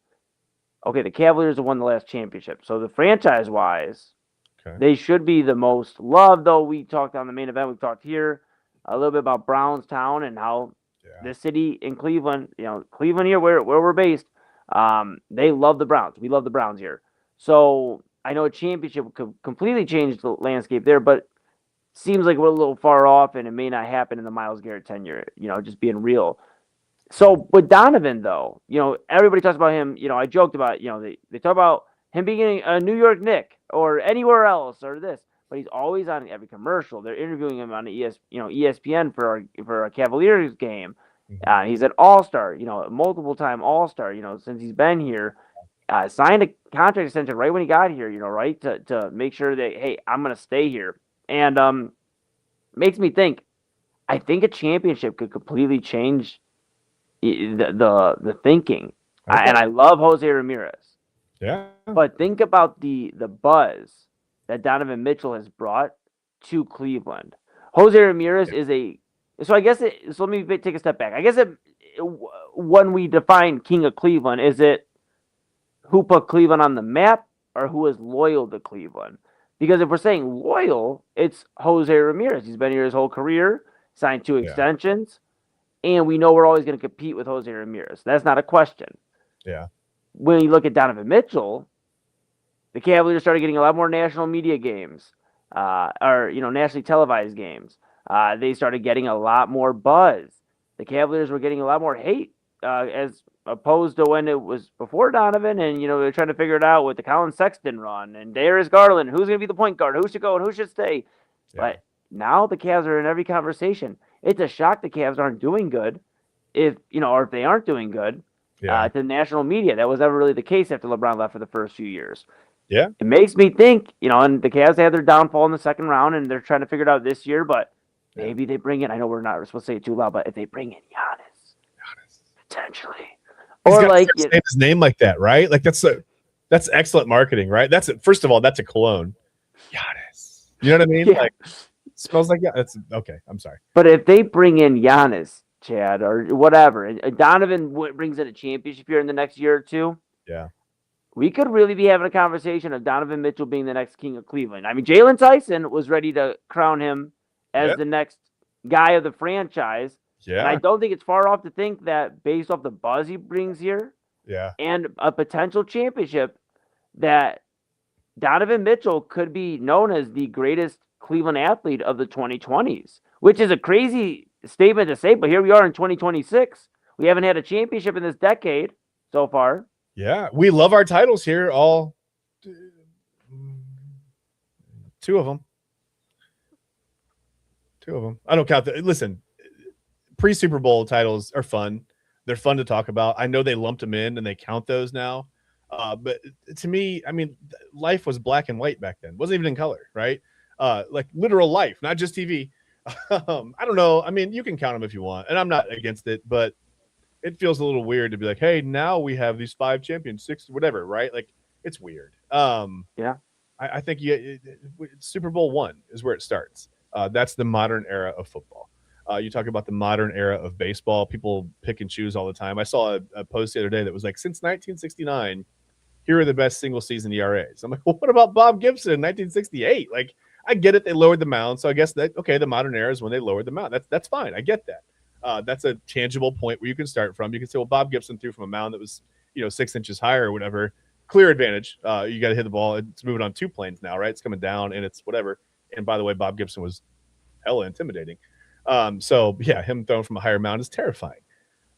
okay, the Cavaliers have won the last championship. So the franchise-wise, they should be the most loved, though we talked on the main event. We've talked here a little bit about Brownstown and how the city in Cleveland, Cleveland here, where we're based, they love the Browns. We love the Browns here. So I know a championship could completely change the landscape there, but seems like we're a little far off, and it may not happen in the Myles Garrett tenure, just being real. So with Donovan, though, everybody talks about him. I joked about, they talk about him being a New York Knick or anywhere else or this, but he's always on every commercial. They're interviewing him on ESPN for a Cavaliers game. He's an all-star, multiple time all-star, since he's been here. Signed a contract extension right when he got here, right, to make sure that, hey, I'm going to stay here. And makes me think, I think a championship could completely change the thinking. And I love Jose Ramirez. Yeah. But think about the buzz that Donovan Mitchell has brought to Cleveland. Jose Ramirez is so let me take a step back. I guess when we define king of Cleveland, is it who put Cleveland on the map or who is loyal to Cleveland? Because if we're saying loyal, it's Jose Ramirez. He's been here his whole career, signed 2 extensions, and we know we're always going to compete with Jose Ramirez. That's not a question. Yeah. When you look at Donovan Mitchell, the Cavaliers started getting a lot more national media games, nationally televised games. They started getting a lot more buzz. The Cavaliers were getting a lot more hate as opposed to when it was before Donovan, and they're trying to figure it out with the Colin Sexton run and Darius Garland, who's going to be the point guard, who should go and who should stay. Yeah. But now the Cavs are in every conversation. It's a shock the Cavs aren't doing good, or if they aren't doing good to national media. That was never really the case after LeBron left for the first few years. Yeah. It makes me think, and the Cavs had their downfall in the second round, and they're trying to figure it out this year, but maybe they bring in, I know we're not supposed to say it too loud, but if they bring in Giannis. Potentially. He's Or got like to say his name like that, right? Like that's excellent marketing, right? First of all, that's a cologne. Giannis. You know what I mean? Yeah. Like smells like that's okay. I'm sorry. But if they bring in Giannis, Chad, or whatever, and Donovan brings in a championship here in the next year or two, yeah, we could really be having a conversation of Donovan Mitchell being the next king of Cleveland. I mean, Jalen Tyson was ready to crown him as the next guy of the franchise. Yeah. And I don't think it's far off to think that based off the buzz he brings here and a potential championship, that Donovan Mitchell could be known as the greatest Cleveland athlete of the 2020s, which is a crazy statement to say, but here we are in 2026. We haven't had a championship in this decade so far. Yeah, we love our titles here. All two of them. I don't count that. Listen, pre-Super Bowl titles are fun. They're fun to talk about. I know they lumped them in and they count those now. But to me, I mean, life was black and white back then. It wasn't even in color, right? Like literal life, not just TV. I don't know. I mean, you can count them if you want, and I'm not against it, but it feels a little weird to be like, hey, now we have these 5 champions, 6, whatever, right? Like it's weird. I think Super Bowl 1 is where it starts. That's the modern era of football. You talk about the modern era of baseball. People pick and choose all the time. I saw a post the other day that was like, since 1969, here are the best single season ERAs. I'm like, well, what about Bob Gibson in 1968? Like, I get it. They lowered the mound. So I guess that, okay, the modern era is when they lowered the mound. That's fine. I get that. That's a tangible point where you can start from. You can say, well, Bob Gibson threw from a mound that was, 6 inches higher or whatever. Clear advantage. You got to hit the ball. It's moving on 2 planes now, right? It's coming down and it's whatever. And by the way, Bob Gibson was hella intimidating. So yeah, him throwing from a higher mound is terrifying.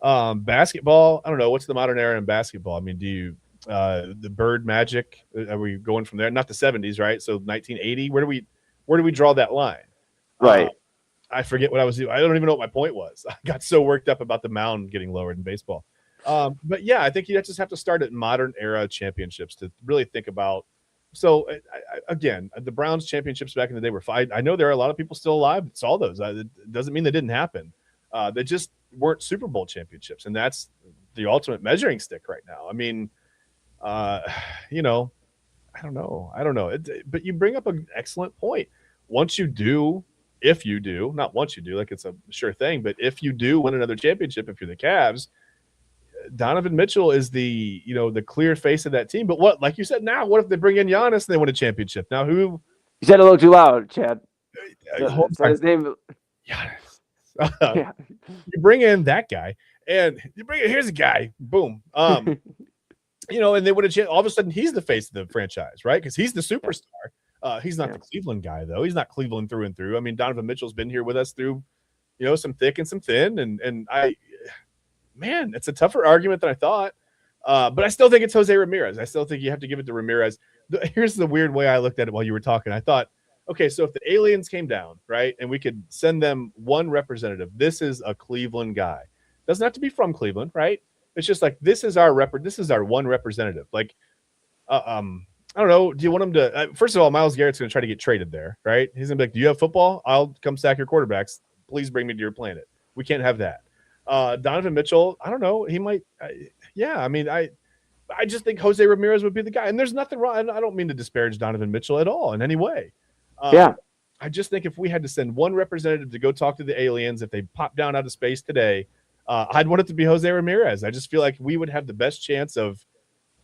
Basketball, I don't know. What's the modern era in basketball? I mean, do you, the Bird Magic, are we going from there? Not the 70s, right? So 1980, where do we draw that line? Right. I forget what I was doing. I don't even know what my point was. I got so worked up about the mound getting lowered in baseball. But yeah, I think you just have to start at modern era championships to really think about. So again, the Browns championships back in the day were fine. I know there are a lot of people still alive that saw those. It doesn't mean they didn't happen. They just weren't Super Bowl championships, and that's the ultimate measuring stick right now. I mean, I don't know. But you bring up an excellent point. If you do, not once you do, like it's a sure thing, but if you do win another championship, if you're the Cavs, Donovan Mitchell is the clear face of that team. But what, like you said, now what if they bring in Giannis and they win a championship? Now who? You said it a little too loud, Chad. His name. Giannis. You bring in that guy, and here's a guy. Boom. And they win a chance. All of a sudden, he's the face of the franchise, right? Because he's the superstar. He's not the Cleveland guy, though. He's not Cleveland through and through. I mean, Donovan Mitchell's been here with us through, some thick and some thin, and it's a tougher argument than I thought. But I still think it's Jose Ramirez. I still think you have to give it to Ramirez. Here's the weird way I looked at it while you were talking. I thought, okay, so if the aliens came down, right, and we could send them one representative, this is a Cleveland guy. Doesn't have to be from Cleveland, right? It's just like, this is our one representative. Like, I don't know. Do you want him to? First of all, Myles Garrett's going to try to get traded there, right? He's going to be like, "Do you have football? I'll come sack your quarterbacks. Please bring me to your planet." We can't have that. Donovan Mitchell, I don't know. He might. I mean, I just think Jose Ramirez would be the guy. And there's nothing wrong. I don't mean to disparage Donovan Mitchell at all in any way. I just think if we had to send one representative to go talk to the aliens, if they pop down out of space today, I'd want it to be Jose Ramirez. I just feel like we would have the best chance of.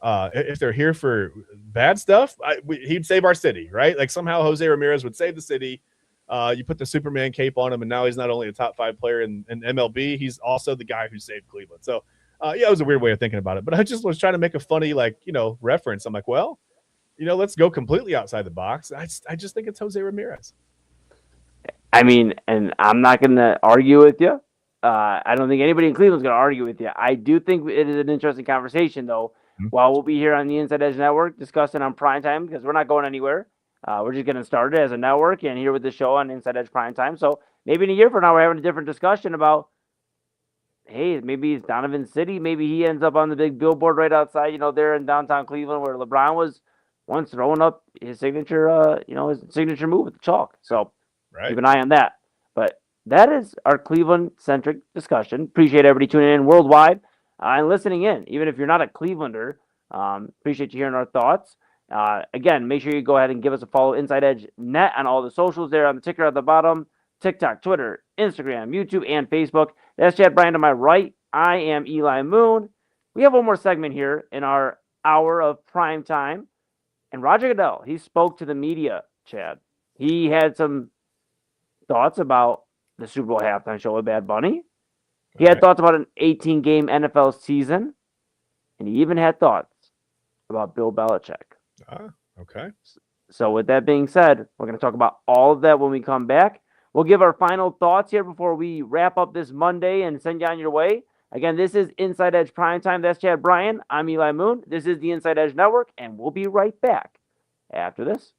If they're here for bad stuff, he'd save our city, right? Like somehow Jose Ramirez would save the city. You put the Superman cape on him, and now he's not only a top 5 player in MLB, he's also the guy who saved Cleveland. So, it was a weird way of thinking about it. But I just was trying to make a funny, reference. I'm like, well, let's go completely outside the box. I just think it's Jose Ramirez. I mean, and I'm not going to argue with you. I don't think anybody in Cleveland's going to argue with you. I do think it is an interesting conversation, though. While we'll be here on the Inside Edge Network discussing on Primetime, because we're not going anywhere. We're just going to start it as a network and here with the show on Inside Edge Primetime. So maybe in a year from now, we're having a different discussion about, hey, maybe it's Donovan City. Maybe he ends up on the big billboard right outside, there in downtown Cleveland where LeBron was once throwing up his signature, his signature move with the chalk. So keep an eye on that. But that is our Cleveland-centric discussion. Appreciate everybody tuning in worldwide and listening in. Even if you're not a Clevelander, appreciate you hearing our thoughts. Again, make sure you go ahead and give us a follow, Inside Edge Net, on all the socials there on the ticker at the bottom. TikTok, Twitter, Instagram, YouTube, and Facebook. That's Chad Bryan to my right. I am Eli Moon. We have one more segment here in our hour of prime time. And Roger Goodell, he spoke to the media, Chad. He had some thoughts about the Super Bowl halftime show with Bad Bunny. He had thoughts about an 18-game NFL season. And he even had thoughts about Bill Belichick. Okay. So with that being said, we're going to talk about all of that when we come back. We'll give our final thoughts here before we wrap up this Monday and send you on your way. Again, this is Inside Edge Primetime. That's Chad Bryan. I'm Eli Moon. This is the Inside Edge Network, and we'll be right back after this.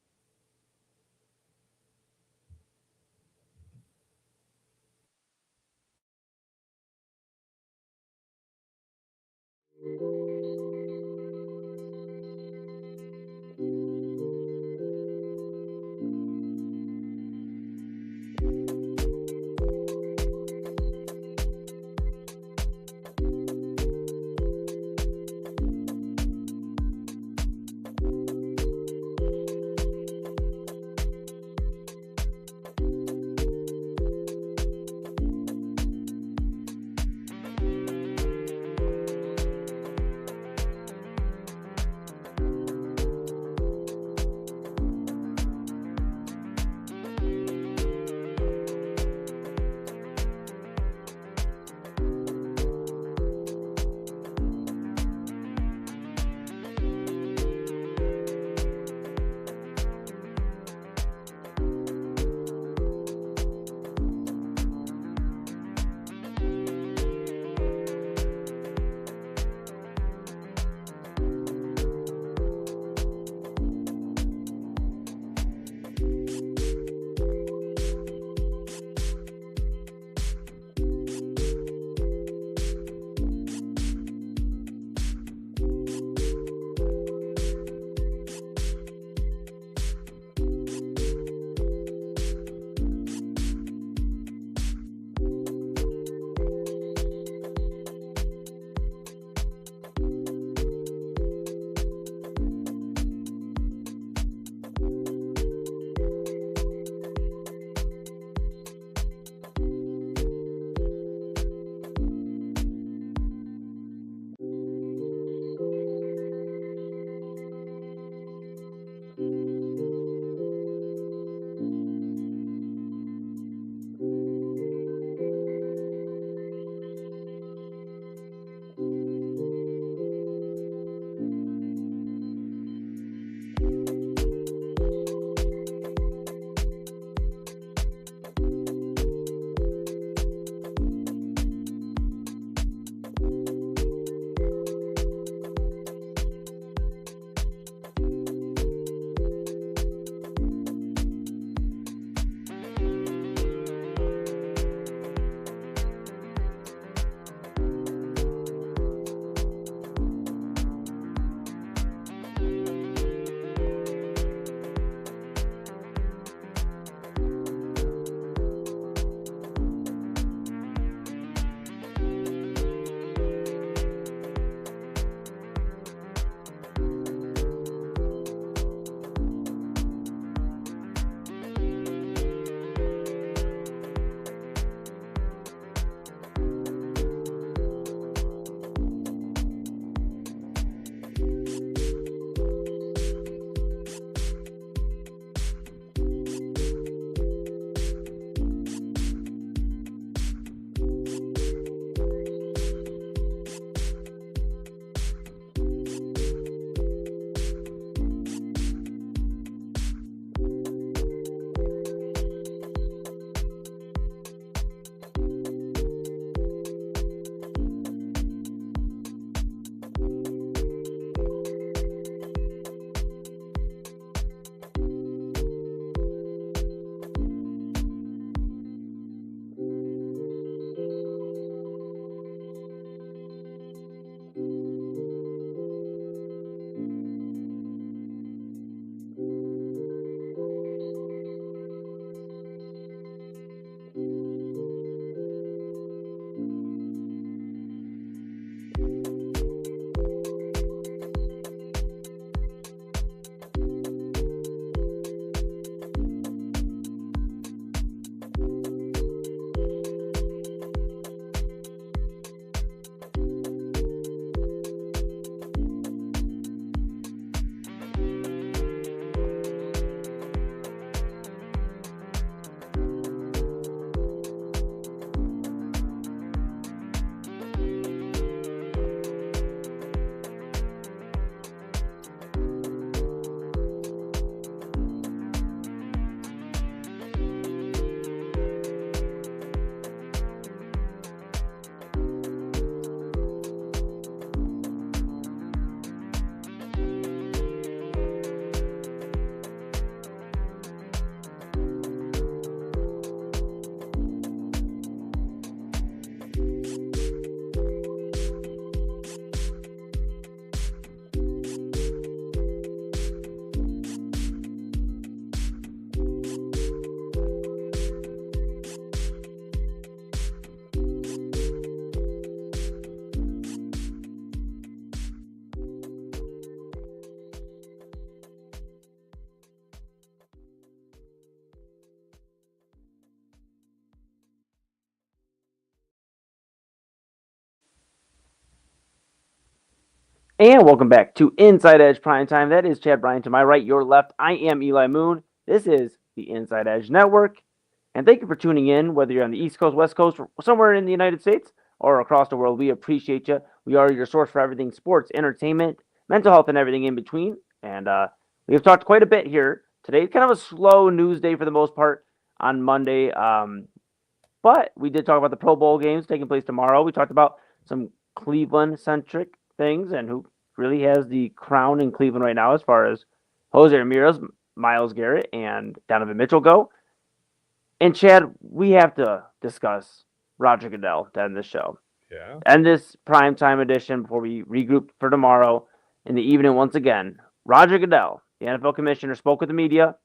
And welcome back to Inside Edge Primetime. That is Chad Bryan to my right, your left. I am Eli Moon. This is the Inside Edge Network. And thank you for tuning in, whether you're on the East Coast, West Coast, or somewhere in the United States or across the world. We appreciate you. We are your source for everything sports, entertainment, mental health, and everything in between. And we've talked quite a bit here today. Kind of a slow news day for the most part on Monday. But we did talk about the Pro Bowl games taking place tomorrow. We talked about some Cleveland-centric things and who really has the crown in Cleveland right now as far as Jose Ramirez, Myles Garrett, and Donovan Mitchell go. And Chad, we have to discuss Roger Goodell to end this show. Yeah. And this primetime edition before we regroup for tomorrow in the evening once again. Roger Goodell, the NFL commissioner, spoke with the media,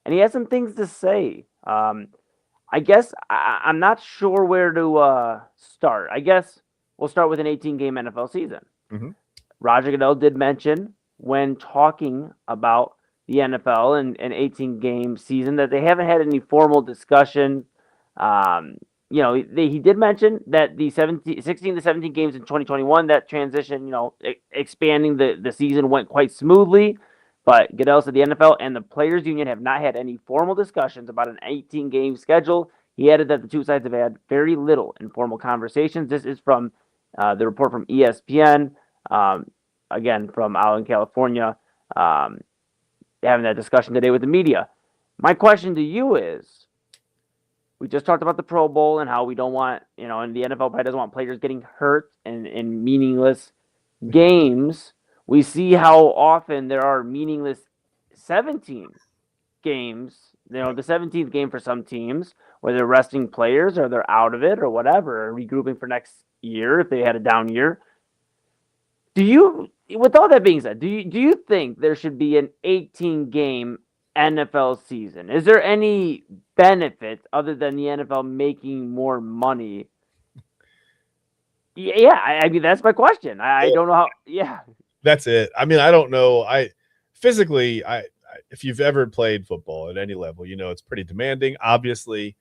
and he has some things to say. I guess I'm not sure where to start. I guess we'll start with an 18-game NFL season. Mm-hmm. Roger Goodell did mention when talking about the NFL and an 18-game season that they haven't had any formal discussion. He did mention that the 16 to 17 games in 2021, that transition, expanding the season went quite smoothly. But Goodell said the NFL and the Players Union have not had any formal discussions about an 18-game schedule. He added that the two sides have had very little informal conversations. This is from the report from ESPN, again, from out in California, having that discussion today with the media. My question to you is, we just talked about the Pro Bowl and how we don't want, and the NFL probably doesn't want players getting hurt in meaningless games. We see how often there are meaningless 17 games, the 17th game for some teams, where they're resting players or they're out of it or whatever, or regrouping for next year if they had a down year. With all that being said, do you think there should be an 18-game NFL season? Is there any benefit other than the NFL making more money? Yeah, I mean, that's my question. I don't know how. Yeah. That's it. I mean, I don't know. Physically, if you've ever played football at any level, it's pretty demanding. Obviously,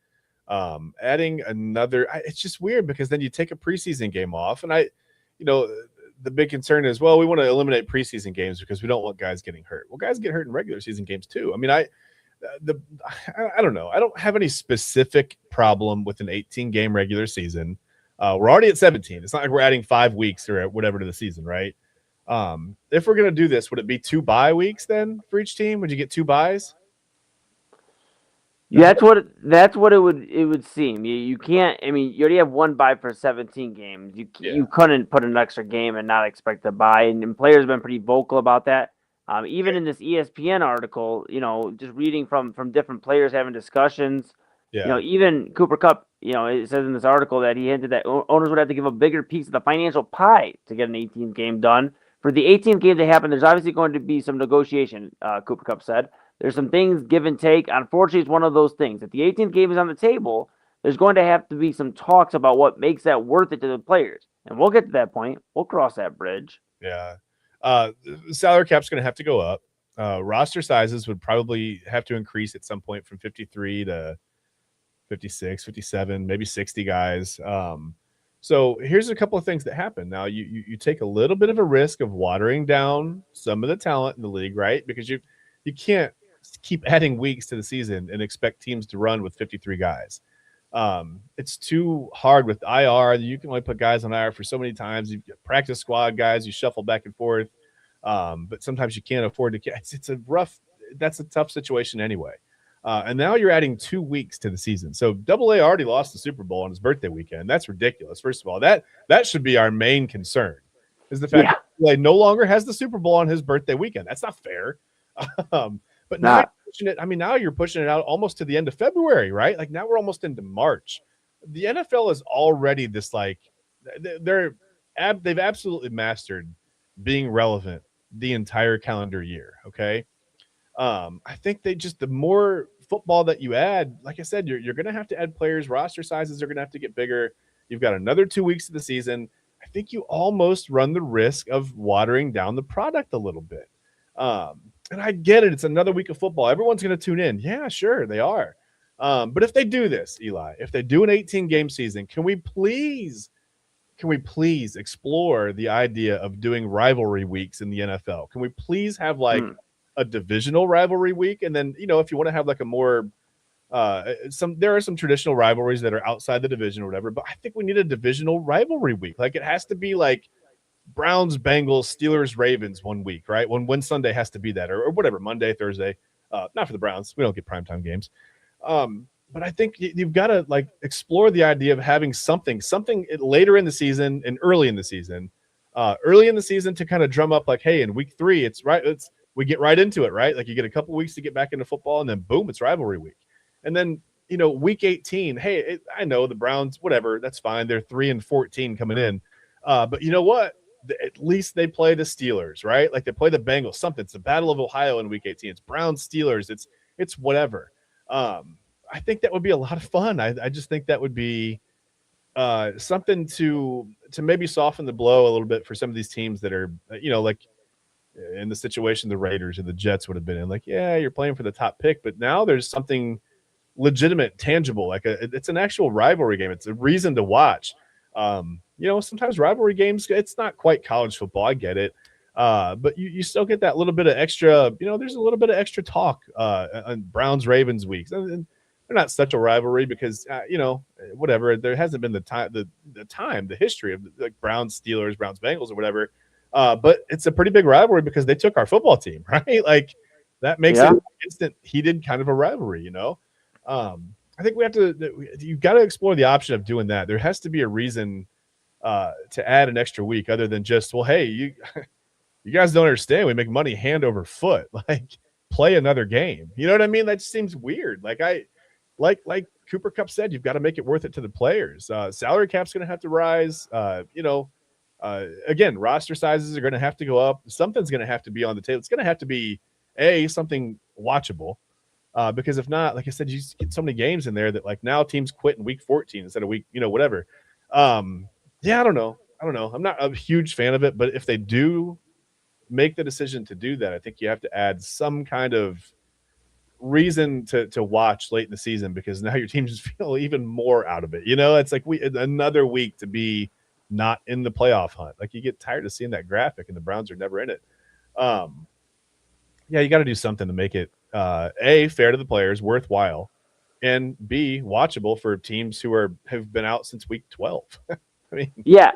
adding another, it's just weird because then you take a preseason game off, and the big concern is, well, we want to eliminate preseason games because we don't want guys getting hurt. Well, guys get hurt in regular season games too. I mean, I don't know. I don't have any specific problem with an 18-game regular season. We're already at 17. It's not like we're adding 5 weeks or whatever to the season, right? If we're going to do this, would it be 2 bye weeks then for each team? Would you get 2 byes? Yeah, that's what it would seem. You can't. I mean, you already have 1 bye for 17 games. You couldn't put an extra game and not expect a bye. And players have been pretty vocal about that. Even in this ESPN article, just reading from different players having discussions. Yeah. Even Cooper Kupp, it says in this article that he hinted that owners would have to give a bigger piece of the financial pie to get an 18th game done. For the 18th game to happen, there's obviously going to be some negotiation, Cooper Kupp said. There's some things give and take. Unfortunately, it's one of those things. If the 18th game is on the table, there's going to have to be some talks about what makes that worth it to the players. And we'll get to that point. We'll cross that bridge. Yeah. Salary cap's going to have to go up. Roster sizes would probably have to increase at some point from 53 to 56, 57, maybe 60 guys. So here's a couple of things that happen. Now, you take a little bit of a risk of watering down some of the talent in the league, right? Because you can't keep adding weeks to the season and expect teams to run with 53 guys. It's too hard with IR. You can only put guys on IR for so many times. You practice squad guys, you shuffle back and forth. But sometimes you can't afford to. That's a tough situation anyway. And now you're adding 2 weeks to the season. So AA already lost the Super Bowl on his birthday weekend. That's ridiculous. First of all, that should be our main concern, is the fact that AA no longer has the Super Bowl on his birthday weekend. That's not fair. But now you're pushing it out almost to the end of February, right? Like now we're almost into March. The NFL is already this they've absolutely mastered being relevant the entire calendar year. Okay. I think the more football that you add, like I said, you're going to have to add players. Roster sizes are going to have to get bigger. You've got another 2 weeks of the season. I think you almost run the risk of watering down the product a little bit. And I get it. It's another week of football. Everyone's going to tune in. Yeah, sure. They are. But if they do this, Eli, if they do an 18-game season, can we please can we please explore the idea of doing rivalry weeks in the NFL? Can we please have like a divisional rivalry week? And then, if you want to have like a more there are some traditional rivalries that are outside the division or whatever, but I think we need a divisional rivalry week. Like it has to be like Browns, Bengals, Steelers, Ravens one week, right? When Sunday has to be that, or whatever, Monday, Thursday. Not for the Browns. We don't get primetime games. But I think you've got to like explore the idea of having something later in the season and early in the season. Early in the season to kind of drum up like, hey, in week 3, we get right into it, right? Like you get a couple weeks to get back into football, and then boom, it's rivalry week. And then, week 18, hey, I know the Browns, whatever, that's fine. They're 3-14 coming in. But you know what? At least they play the Steelers, right? Like they play the Bengals, something. It's the Battle of Ohio in week 18. It's Browns, Steelers. It's whatever. I think that would be a lot of fun. I just think that would be something to maybe soften the blow a little bit for some of these teams that are, like in the situation the Raiders or the Jets would have been in. Like, yeah, you're playing for the top pick, but now there's something legitimate, tangible. Like it's an actual rivalry game. It's a reason to watch. Sometimes rivalry games, it's not quite college football. I get it. But you still get that little bit of extra, there's a little bit of extra talk on Browns Ravens weeks. And they're not such a rivalry because, whatever, there hasn't been the history of like Browns Steelers, Browns Bengals or whatever. But it's a pretty big rivalry because they took our football team, right? Like that makes it instant heated kind of a rivalry, I think you've got to explore the option of doing that. There has to be a reason to add an extra week other than just, well, hey, you guys don't understand. We make money hand over foot. Like play another game. You know what I mean? That just seems weird. Like Cooper Kupp said, you've got to make it worth it to the players. Salary cap's going to have to rise. Again, roster sizes are going to have to go up. Something's going to have to be on the table. It's going to have to be something watchable. Because if not, like I said, you just get so many games in there that like now teams quit in week 14 instead of week, whatever. I don't know. I'm not a huge fan of it, but if they do make the decision to do that, I think you have to add some kind of reason to watch late in the season because now your team just feel even more out of it. It's like another week to be not in the playoff hunt. Like you get tired of seeing that graphic and the Browns are never in it. You got to do something to make it A, fair to the players, worthwhile, and B, watchable for teams who have been out since week 12. I mean, that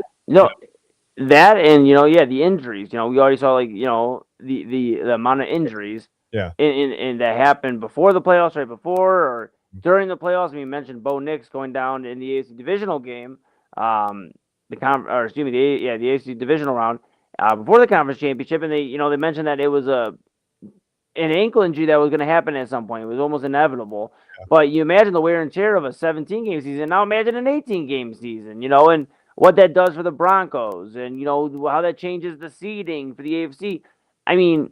and the injuries. We already saw like the amount of injuries. Yeah. And that happened before the playoffs, right before or during the playoffs. We mentioned Bo Nix going down in the AFC divisional game, the AFC divisional round before the conference championship, and they mentioned that it was an ankle injury that was going to happen at some point. It was almost inevitable. Yeah. But you imagine the wear and tear of a 17-game season. Now imagine an 18-game season, and what that does for the Broncos and, how that changes the seeding for the AFC. I mean,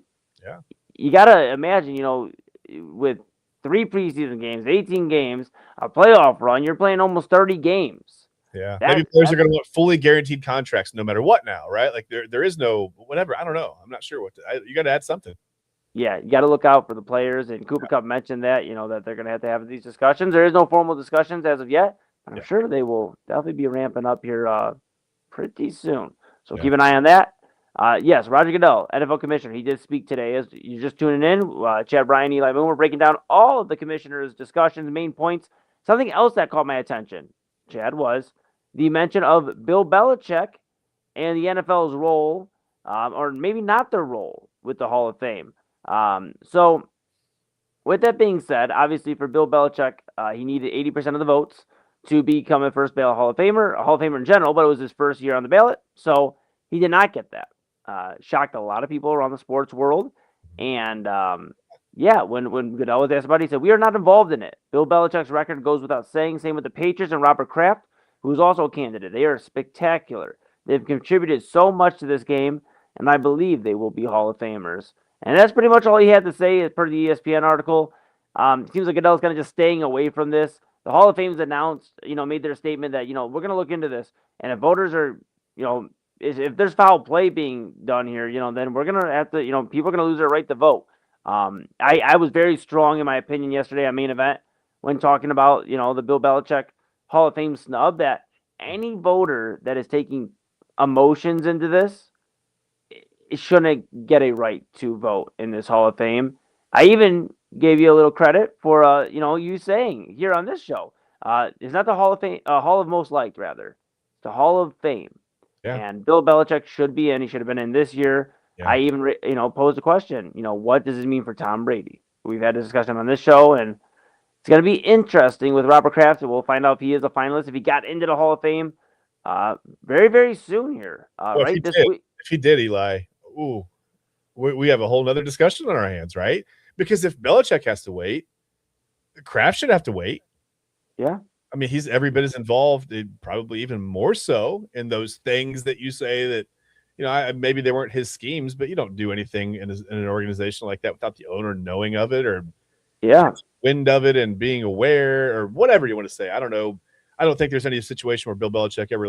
you got to imagine, with 3 preseason games, 18 games, a playoff run, you're playing almost 30 games. Yeah. Maybe players are going to want fully guaranteed contracts no matter what now, right? Like there is no whatever. I don't know. I'm not sure you got to add something. Yeah, you got to look out for the players, and Cooper Kupp mentioned that, that they're going to have these discussions. There is no formal discussions as of yet. I'm sure they will definitely be ramping up here pretty soon. So keep an eye on that. Yes, Roger Goodell, NFL commissioner, he did speak today. As you're just tuning in, Chad, Bryan, Eli Moon, we're breaking down all of the commissioner's discussions, main points. Something else that caught my attention, Chad, was the mention of Bill Belichick and the NFL's role, or maybe not their role with the Hall of Fame. So with that being said, obviously for Bill Belichick, he needed 80% of the votes to become a first ballot Hall of Famer, a Hall of Famer in general, but it was his first year on the ballot. So he did not get that. Shocked a lot of people around the sports world. And when Goodell was asked about it, he said, "We are not involved in it. Bill Belichick's record goes without saying. Same with the Patriots and Robert Kraft, who's also a candidate. They are spectacular. They've contributed so much to this game, and I believe they will be Hall of Famers." And that's pretty much all he had to say as per the ESPN article. It seems like Goodell's kind of just staying away from this. The Hall of Fame's announced, made their statement that, we're going to look into this. And if voters are, if there's foul play being done here, then we're going to have to, people are going to lose their right to vote. I was very strong in my opinion yesterday on Main Event when talking about, the Bill Belichick Hall of Fame snub that any voter that is taking emotions into this, it shouldn't get a right to vote in this Hall of Fame. I even gave you a little credit for you saying here on this show. It's not the Hall of Fame, Hall of Most Liked, rather. It's the Hall of Fame. Yeah. And Bill Belichick should be in. He should have been in this year. Yeah. I even posed a question. What does it mean for Tom Brady? We've had a discussion on this show, and it's going to be interesting with Robert Kraft. We'll find out if he is a finalist, if he got into the Hall of Fame very, very soon here. Well, Right this week. If he did, Eli, ooh, we have a whole nother discussion on our hands, right? Because if Belichick has to wait, Kraft should have to wait. Yeah. I mean, he's every bit as involved, probably even more so in those things that you say that, maybe they weren't his schemes, but you don't do anything in an organization like that without the owner knowing of it or wind of it and being aware or whatever you want to say. I don't know. I don't think there's any situation where Bill Belichick ever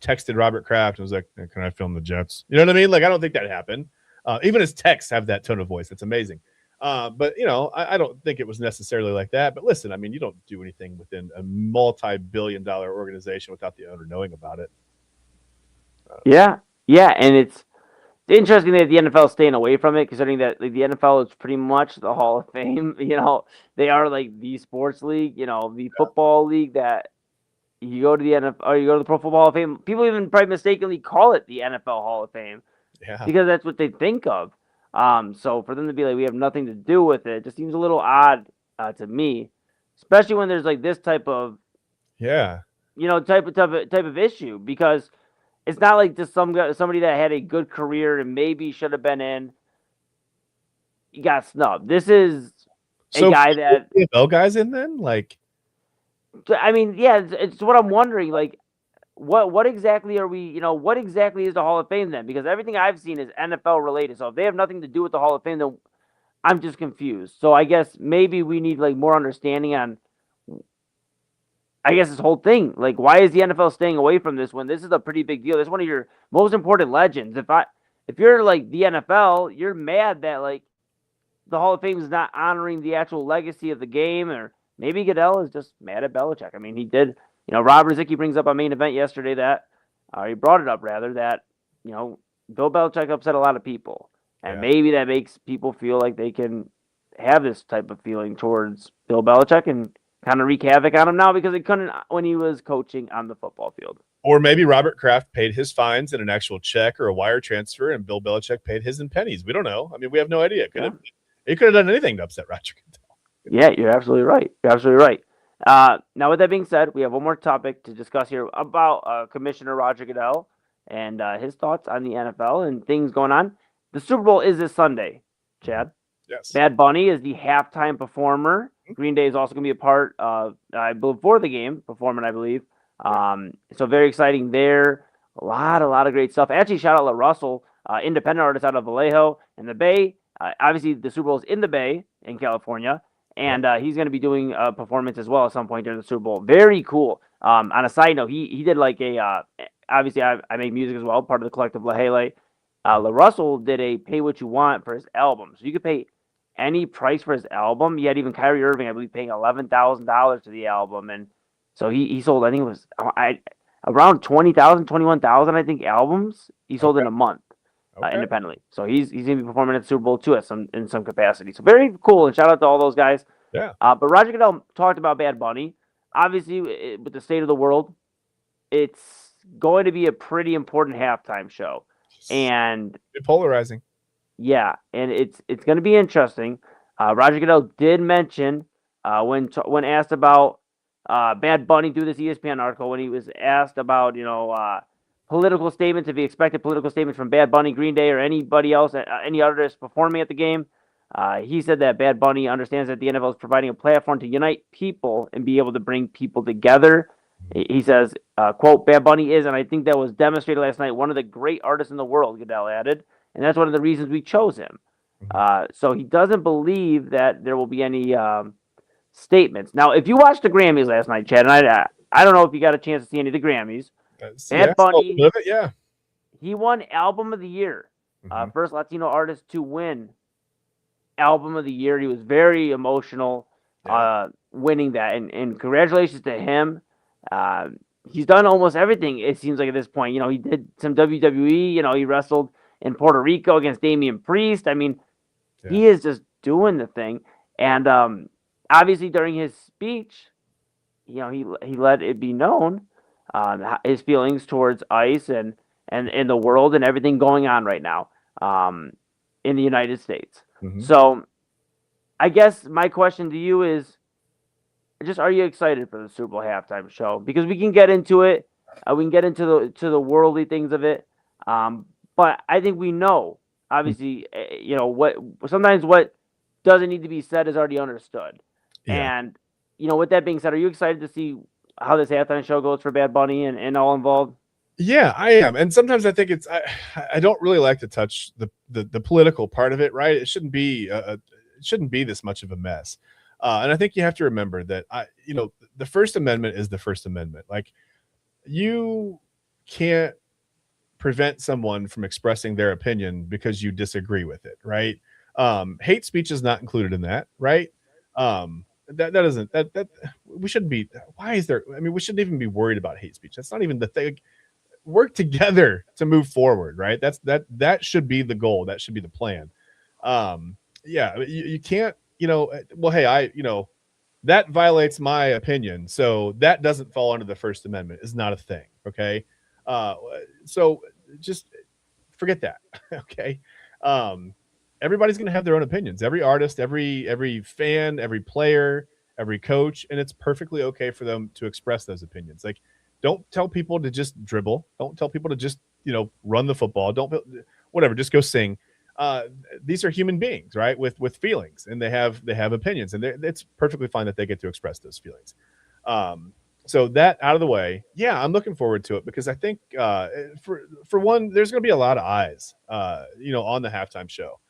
texted Robert Kraft and was like, "Can I film the Jets?" You know what I mean? Like, I don't think that happened. Even his texts have that tone of voice. That's amazing. But I don't think it was necessarily like that. But listen, I mean, you don't do anything within a multi-billion-dollar organization without the owner knowing about it. Yeah, and it's interesting that the NFL is staying away from it, considering that the NFL is pretty much the Hall of Fame. They are like the sports league, the football league that you go to the NFL or you go to the Pro Football Hall of Fame. People even probably mistakenly call it the NFL Hall of Fame because that's what they think of. So for them to be like, we have nothing to do with it, just seems a little odd to me, especially when there's like this type of type of issue, because it's not like just somebody that had a good career and maybe should have been in. He got snubbed. This is a guy that NFL guys in then, like. I mean, yeah, it's what I'm wondering. Like, what exactly are we? What exactly is the Hall of Fame then? Because everything I've seen is NFL related. So if they have nothing to do with the Hall of Fame, then I'm just confused. So I guess maybe we need like more understanding on. I guess this whole thing, like, why is the NFL staying away from this when this is a pretty big deal? This is one of your most important legends. If you're like the NFL, you're mad that like the Hall of Fame is not honoring the actual legacy of the game, or maybe Goodell is just mad at Belichick. I mean, he did. Rob Rizicki brings up a main event yesterday that he brought it up rather that Bill Belichick upset a lot of people, and maybe that makes people feel like they can have this type of feeling towards Bill Belichick and kind of wreak havoc on him now because he couldn't when he was coaching on the football field. Or maybe Robert Kraft paid his fines in an actual check or a wire transfer, and Bill Belichick paid his in pennies. We don't know. I mean, we have no idea. He could have done anything to upset Roger Goodell. Yeah, you're absolutely right. Now, with that being said, we have one more topic to discuss here about Commissioner Roger Goodell and his thoughts on the NFL and things going on. The Super Bowl is this Sunday, Chad. Yes. Bad Bunny is the halftime performer. Green Day is also going to be a part before the game, performing, I believe. So very exciting there. A lot of great stuff. Actually, shout out La Russell, independent artist out of Vallejo in the Bay. Obviously, the Super Bowl is in the Bay in California, and he's going to be doing a performance as well at some point during the Super Bowl. Very cool. On a side note, he did like a obviously I make music as well, part of the collective La Hele. La Russell did a pay what you want for his album, so you could pay any price for his album. He had even Kyrie Irving, I believe, paying $11,000 to the album, and so he sold, I think it was around 20,000, 21,000, I think, albums he sold in a month independently. So he's going to be performing at the Super Bowl too in some capacity. So very cool, and shout out to all those guys. Yeah. But Roger Goodell talked about Bad Bunny. Obviously, with the state of the world, it's going to be a pretty important halftime show, and polarizing. Yeah, and it's going to be interesting. Roger Goodell did mention when asked about Bad Bunny through this ESPN article, when he was asked about political statements, if he expected political statements from Bad Bunny, Green Day, or anybody else, any artist performing at the game, he said that Bad Bunny understands that the NFL is providing a platform to unite people and be able to bring people together. He says, quote, Bad Bunny is, and I think that was demonstrated last night, one of the great artists in the world, Goodell added. And that's one of the reasons we chose him. So he doesn't believe that there will be any statements. Now, if you watched the Grammys last night, Chad, and I don't know if you got a chance to see any of the Grammys. Bad Bunny, he won Album of the Year. First Latino artist to win Album of the Year. He was very emotional winning that. And congratulations to him. he's done almost everything, it seems like, at this point. He did some WWE. He wrestled in Puerto Rico against Damian Priest. I mean, he is just doing the thing. And obviously, during his speech, he let it be known his feelings towards ICE and in the world and everything going on right now in the United States. Mm-hmm. So, I guess my question to you is, just, are you excited for the Super Bowl halftime show? Because we can get into it, we can get into the worldly things of it, but I think we know, obviously, what sometimes what doesn't need to be said is already understood. Yeah. And with that being said, are you excited to see how this halftime show goes for Bad Bunny and all involved? Yeah, I am. And sometimes I think I don't really like to touch the political part of it, right? It shouldn't be it shouldn't be this much of a mess. And I think you have to remember that the First Amendment is the First Amendment. Like, you can't prevent someone from expressing their opinion because you disagree with it, right? Hate speech is not included in that, right? That doesn't that we shouldn't be. Why is there? I mean, we shouldn't even be worried about hate speech. That's not even the thing. Work together to move forward, right? That should be the goal. That should be the plan. Yeah, you can't. Well, hey, that violates my opinion, so that doesn't fall under the First Amendment. Is not a thing. Okay, so just forget that. Okay, everybody's going to have their own opinions. Every artist, every fan, every player, every coach, and it's perfectly okay for them to express those opinions. Like, don't tell people to just dribble. Don't tell people to just run the football. Don't whatever. Just go sing. These are human beings, right? With feelings, and they have opinions, and it's perfectly fine that they get to express those feelings. So that out of the way, yeah, I'm looking forward to it because I think for one, there's going to be a lot of eyes, on the halftime show,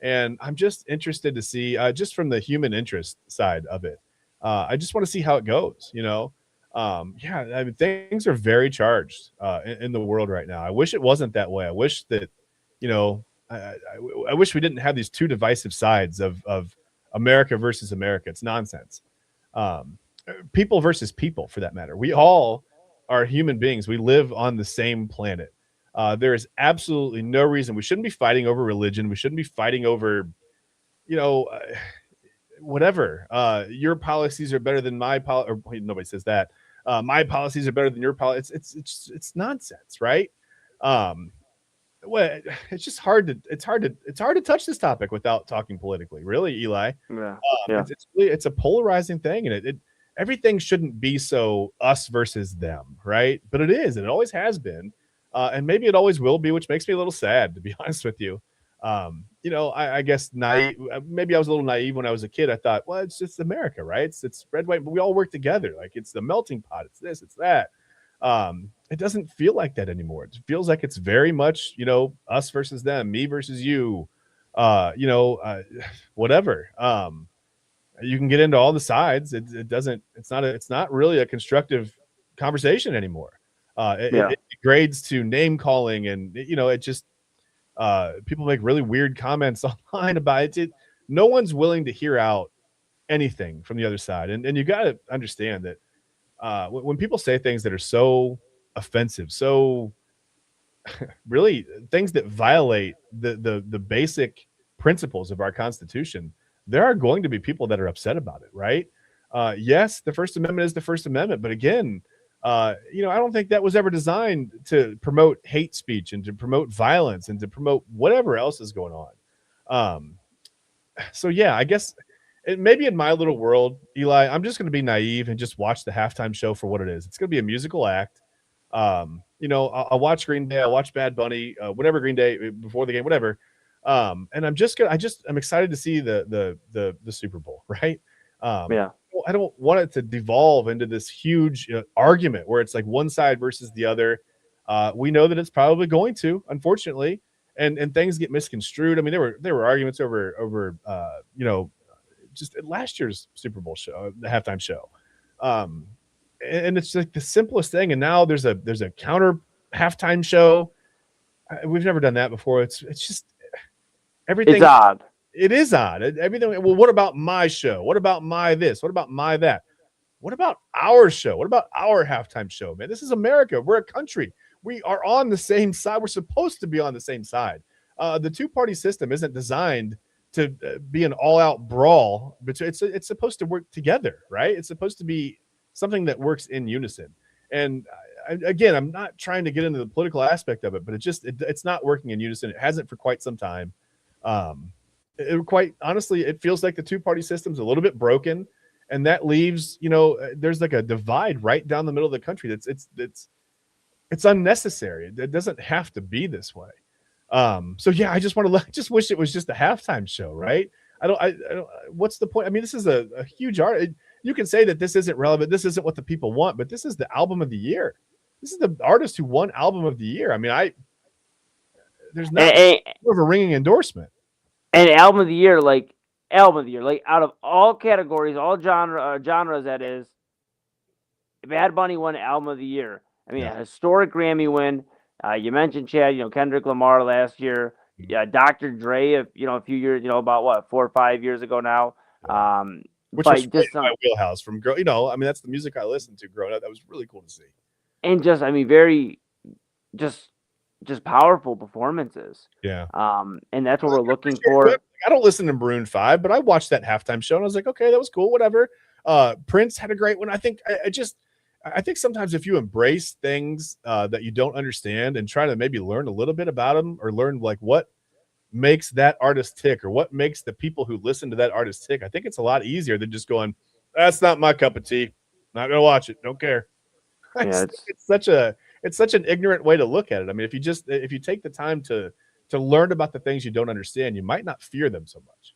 and I'm just interested to see just from the human interest side of it. I just want to see how it goes. Yeah, I mean, things are very charged in the world right now. I wish it wasn't that way. I wish that, I wish we didn't have these two divisive sides of America versus America. It's nonsense. People versus people, for that matter. We all are human beings. We live on the same planet. There is absolutely no reason we shouldn't be fighting over religion. We shouldn't be fighting over, whatever. Your policies are better than my policy. Or wait, nobody says that. My policies are better than your policy. It's nonsense, right? Well, it's just hard to touch this topic without talking politically. Really, Eli. Yeah. It's a polarizing thing, and it everything shouldn't be so us versus them, right? But it is, and it always has been, and maybe it always will be, which makes me a little sad, to be honest with you. I guess naive. Maybe I was a little naive when I was a kid. I thought, well, it's just America, right? It's red, white, but we all work together. Like, it's the melting pot. It's this, it's that. It doesn't feel like that anymore. It feels like it's very much, us versus them, me versus you, whatever. You can get into all the sides. It's not really a constructive conversation anymore. It degrades to name calling, and it just, people make really weird comments online about it. No one's willing to hear out anything from the other side. And you got to understand that when people say things that are so offensive, so really things that violate the basic principles of our Constitution, there are going to be people that are upset about it, right? Yes, the First Amendment is the First Amendment, but again, I don't think that was ever designed to promote hate speech and to promote violence and to promote whatever else is going on. So yeah, I guess maybe in my little world, Eli, I'm just going to be naive and just watch the halftime show for what it is. It's going to be a musical act. I'll watch Green Day, I'll watch Bad Bunny, whatever Green Day before the game, whatever. And I'm excited to see the Super Bowl, right? I don't want it to devolve into this huge argument where it's like one side versus the other. We know that it's probably going to, unfortunately, and things get misconstrued. I mean, there were arguments over just last year's Super Bowl show, the halftime show. And it's like the simplest thing. And now there's a counter halftime show. We've never done that before. It's just everything. It's odd. It is odd. Everything. Well, what about my show? What about my this? What about my that? What about our show? What about our halftime show, man? This is America. We're a country. We are on the same side. We're supposed to be on the same side. The two-party system isn't designed to be an all-out brawl, but it's supposed to work together, right? It's supposed to be something that works in unison. And again, I'm not trying to get into the political aspect of it, but it's not working in unison. It hasn't for quite some time. Quite honestly, it feels like the two-party system's a little bit broken, and that leaves, there's like a divide right down the middle of the country. It's unnecessary. It doesn't have to be this way. So yeah, I just wish it was just a halftime show, right? I don't. What's the point? I mean, this is a huge art. You can say that this isn't relevant. This isn't what the people want, but this is the album of the year. This is the artist who won album of the year. I mean, there's not more of a ringing endorsement. And album of the year, like out of all categories, all genres, that is, Bad Bunny won album of the year. I mean, a historic Grammy win. You mentioned, Chad, Kendrick Lamar last year. Yeah, Dr. Dre, a few years, about what, 4 or 5 years ago now. Which was right in my wheelhouse from I mean, that's the music I listened to growing up. That was really cool to see. And just, I mean, very, just powerful performances. Yeah. And that's what we're looking for. I don't listen to Maroon 5, but I watched that halftime show and I was like, okay, that was cool, whatever. Prince had a great one. I think sometimes if you embrace things that you don't understand and try to maybe learn a little bit about them, or learn like what makes that artist tick, or what makes the people who listen to that artist tick, I think it's a lot easier than just going, that's not my cup of tea. Not going to watch it. Don't care. Yeah, it's such an ignorant way to look at it. I mean, if you take the time to learn about the things you don't understand, you might not fear them so much.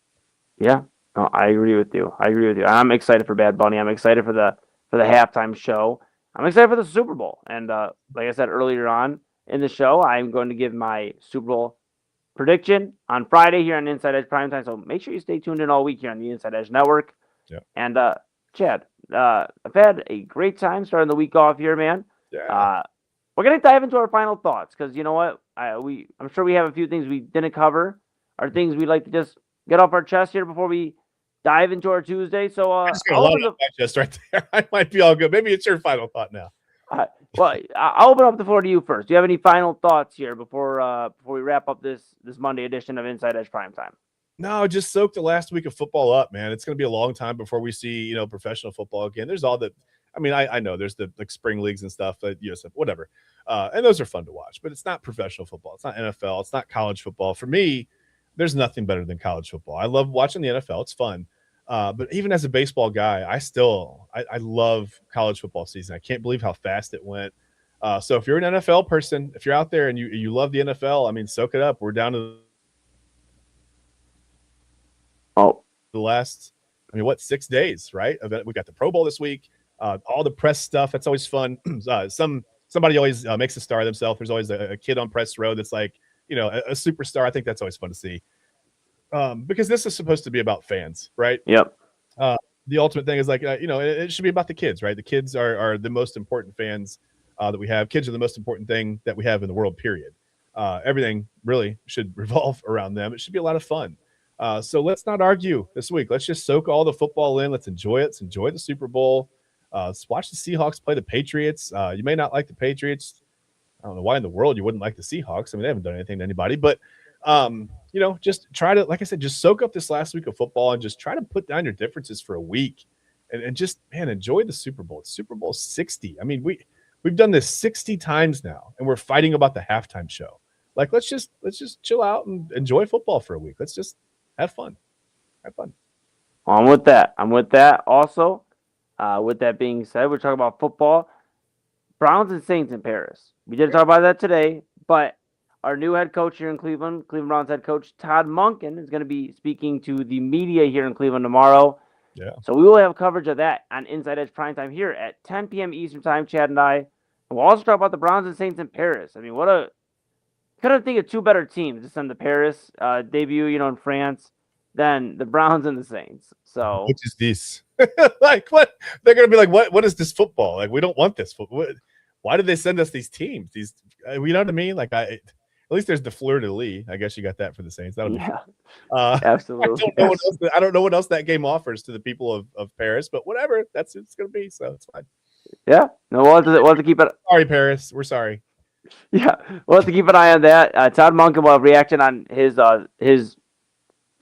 Yeah, no, I agree with you. I'm excited for Bad Bunny. I'm excited for the halftime show. I'm excited for the Super Bowl. And like I said earlier on in the show, I'm going to give my Super Bowl prediction on Friday here on Inside Edge Primetime. So make sure you stay tuned in all week here on the Inside Edge Network. Yeah. And Chad, I've had a great time starting the week off here, man. Yeah. We're going to dive into our final thoughts because you know what? I'm sure we have a few things we didn't cover, or things we'd like to just get off our chest here before we dive into our Tuesday. So I just got a lot on my chest right there. I might be all good. Maybe it's your final thought now. Well, I'll open up the floor to you first. Do you have any final thoughts here before we wrap up this Monday edition of Inside Edge Primetime? No, just soak the last week of football up, man. It's going to be a long time before we see, professional football again. There's all the, I mean, I know there's the like spring leagues and stuff, USF, whatever. And those are fun to watch, but it's not professional football. It's not NFL. It's not college football. For me, there's nothing better than college football. I love watching the NFL. It's fun. But even as a baseball guy, I love college football season. I can't believe how fast it went. So if you're an NFL person, if you're out there and you love the NFL, I mean, soak it up. We're down to the last, 6 days, right? We got the Pro Bowl this week. All the press stuff. That's always fun. Somebody always makes a star of themselves. There's always a kid on press row that's like, a superstar. I think that's always fun to see. Because this is supposed to be about fans, right? Yep. The ultimate thing is like, it should be about the kids, right? The kids are the most important fans that we have. Kids are the most important thing that we have in the world, period. Everything really should revolve around them. It should be a lot of fun. So let's not argue this week. Let's just soak all the football in. Let's enjoy it. Let's enjoy the Super Bowl. Let's watch the Seahawks play the Patriots. You may not like the Patriots. I don't know why in the world you wouldn't like the Seahawks. I mean, they haven't done anything to anybody, but just try to, like I said, just soak up this last week of football and just try to put down your differences for a week and just, man, enjoy the Super Bowl. It's Super Bowl 60. I mean, we've done this 60 times now and we're fighting about the halftime show. Like, let's just chill out and enjoy football for a week. Let's just have fun. Well, I'm with that. Also, with that being said, we're talking about football. Browns and Saints in Paris. We did talk about that today, but our new head coach here in Cleveland Browns head coach Todd Monken, is going to be speaking to the media here in Cleveland tomorrow. Yeah. So we will have coverage of that on Inside Edge Primetime here at 10 p.m. Eastern Time, Chad and I. And we'll also talk about the Browns and Saints in Paris. I mean, couldn't think of two better teams to send to Paris debut, in France, than the Browns and the Saints. So what is this? Like, what? They're going to be like, what is this football? Like, we don't want this football. Why did they send us these teams? You know what I mean? Like, least there's the fleur de lis. I guess you got that for the Saints. That would be absolutely. I don't know what else that game offers to the people of Paris, but whatever. That's it's going to be. So it's fine. Yeah. No, we'll have to keep it. Sorry, Paris. We're sorry. Yeah, we'll have to keep an eye on that. Todd Monken will have reaction on his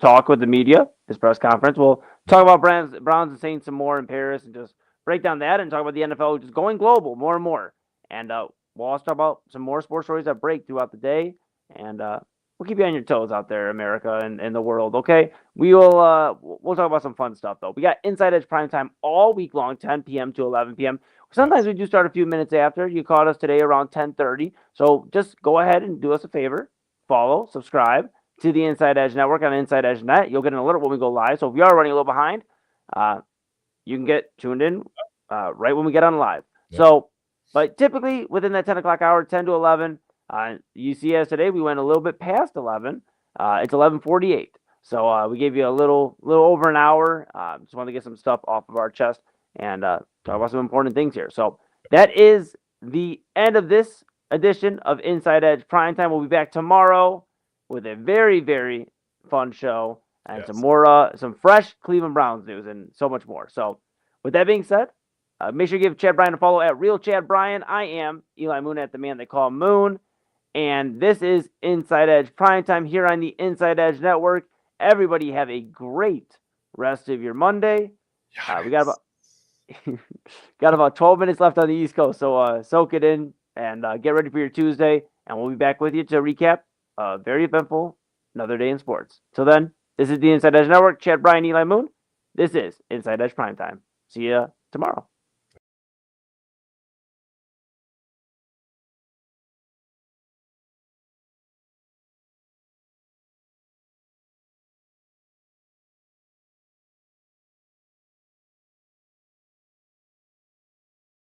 talk with the media, his press conference. We'll talk about Browns and Saints some more in Paris and just break down that and talk about the NFL just going global more and more. And we'll also talk about some more sports stories that break throughout the day. And we'll keep you on your toes out there, America and the world. Okay, we'll talk about some fun stuff though. We got Inside Edge Primetime all week long, 10 p.m. to 11 p.m. Sometimes we do start a few minutes after. You caught us today around 10:30. So just go ahead and do us a favor. Follow, subscribe to the Inside Edge Network on Inside Edge Net. You'll get an alert when we go live. So if we are running a little behind, you can get tuned in right when we get on live. Yep. So, but typically within that 10 o'clock hour, 10 to 11, you see as today, we went a little bit past 11. It's 11:48. So we gave you a little over an hour. Just wanted to get some stuff off of our chest and talk about some important things here. So that is the end of this edition of Inside Edge Primetime. We'll be back tomorrow with a very, very fun show and some more, some fresh Cleveland Browns news and so much more. So with that being said, make sure you give Chad Bryan a follow at Real Chad Bryan. I am Eli Moon at the man they call Moon. And this is Inside Edge Primetime here on the Inside Edge Network. Everybody have a great rest of your Monday. We got about 12 minutes left on the East Coast, so soak it in and get ready for your Tuesday, and we'll be back with you to recap a very eventful another day in sports. Till then, this is the Inside Edge Network. Chad Bryan, Eli Moon. This is Inside Edge Primetime. See you tomorrow.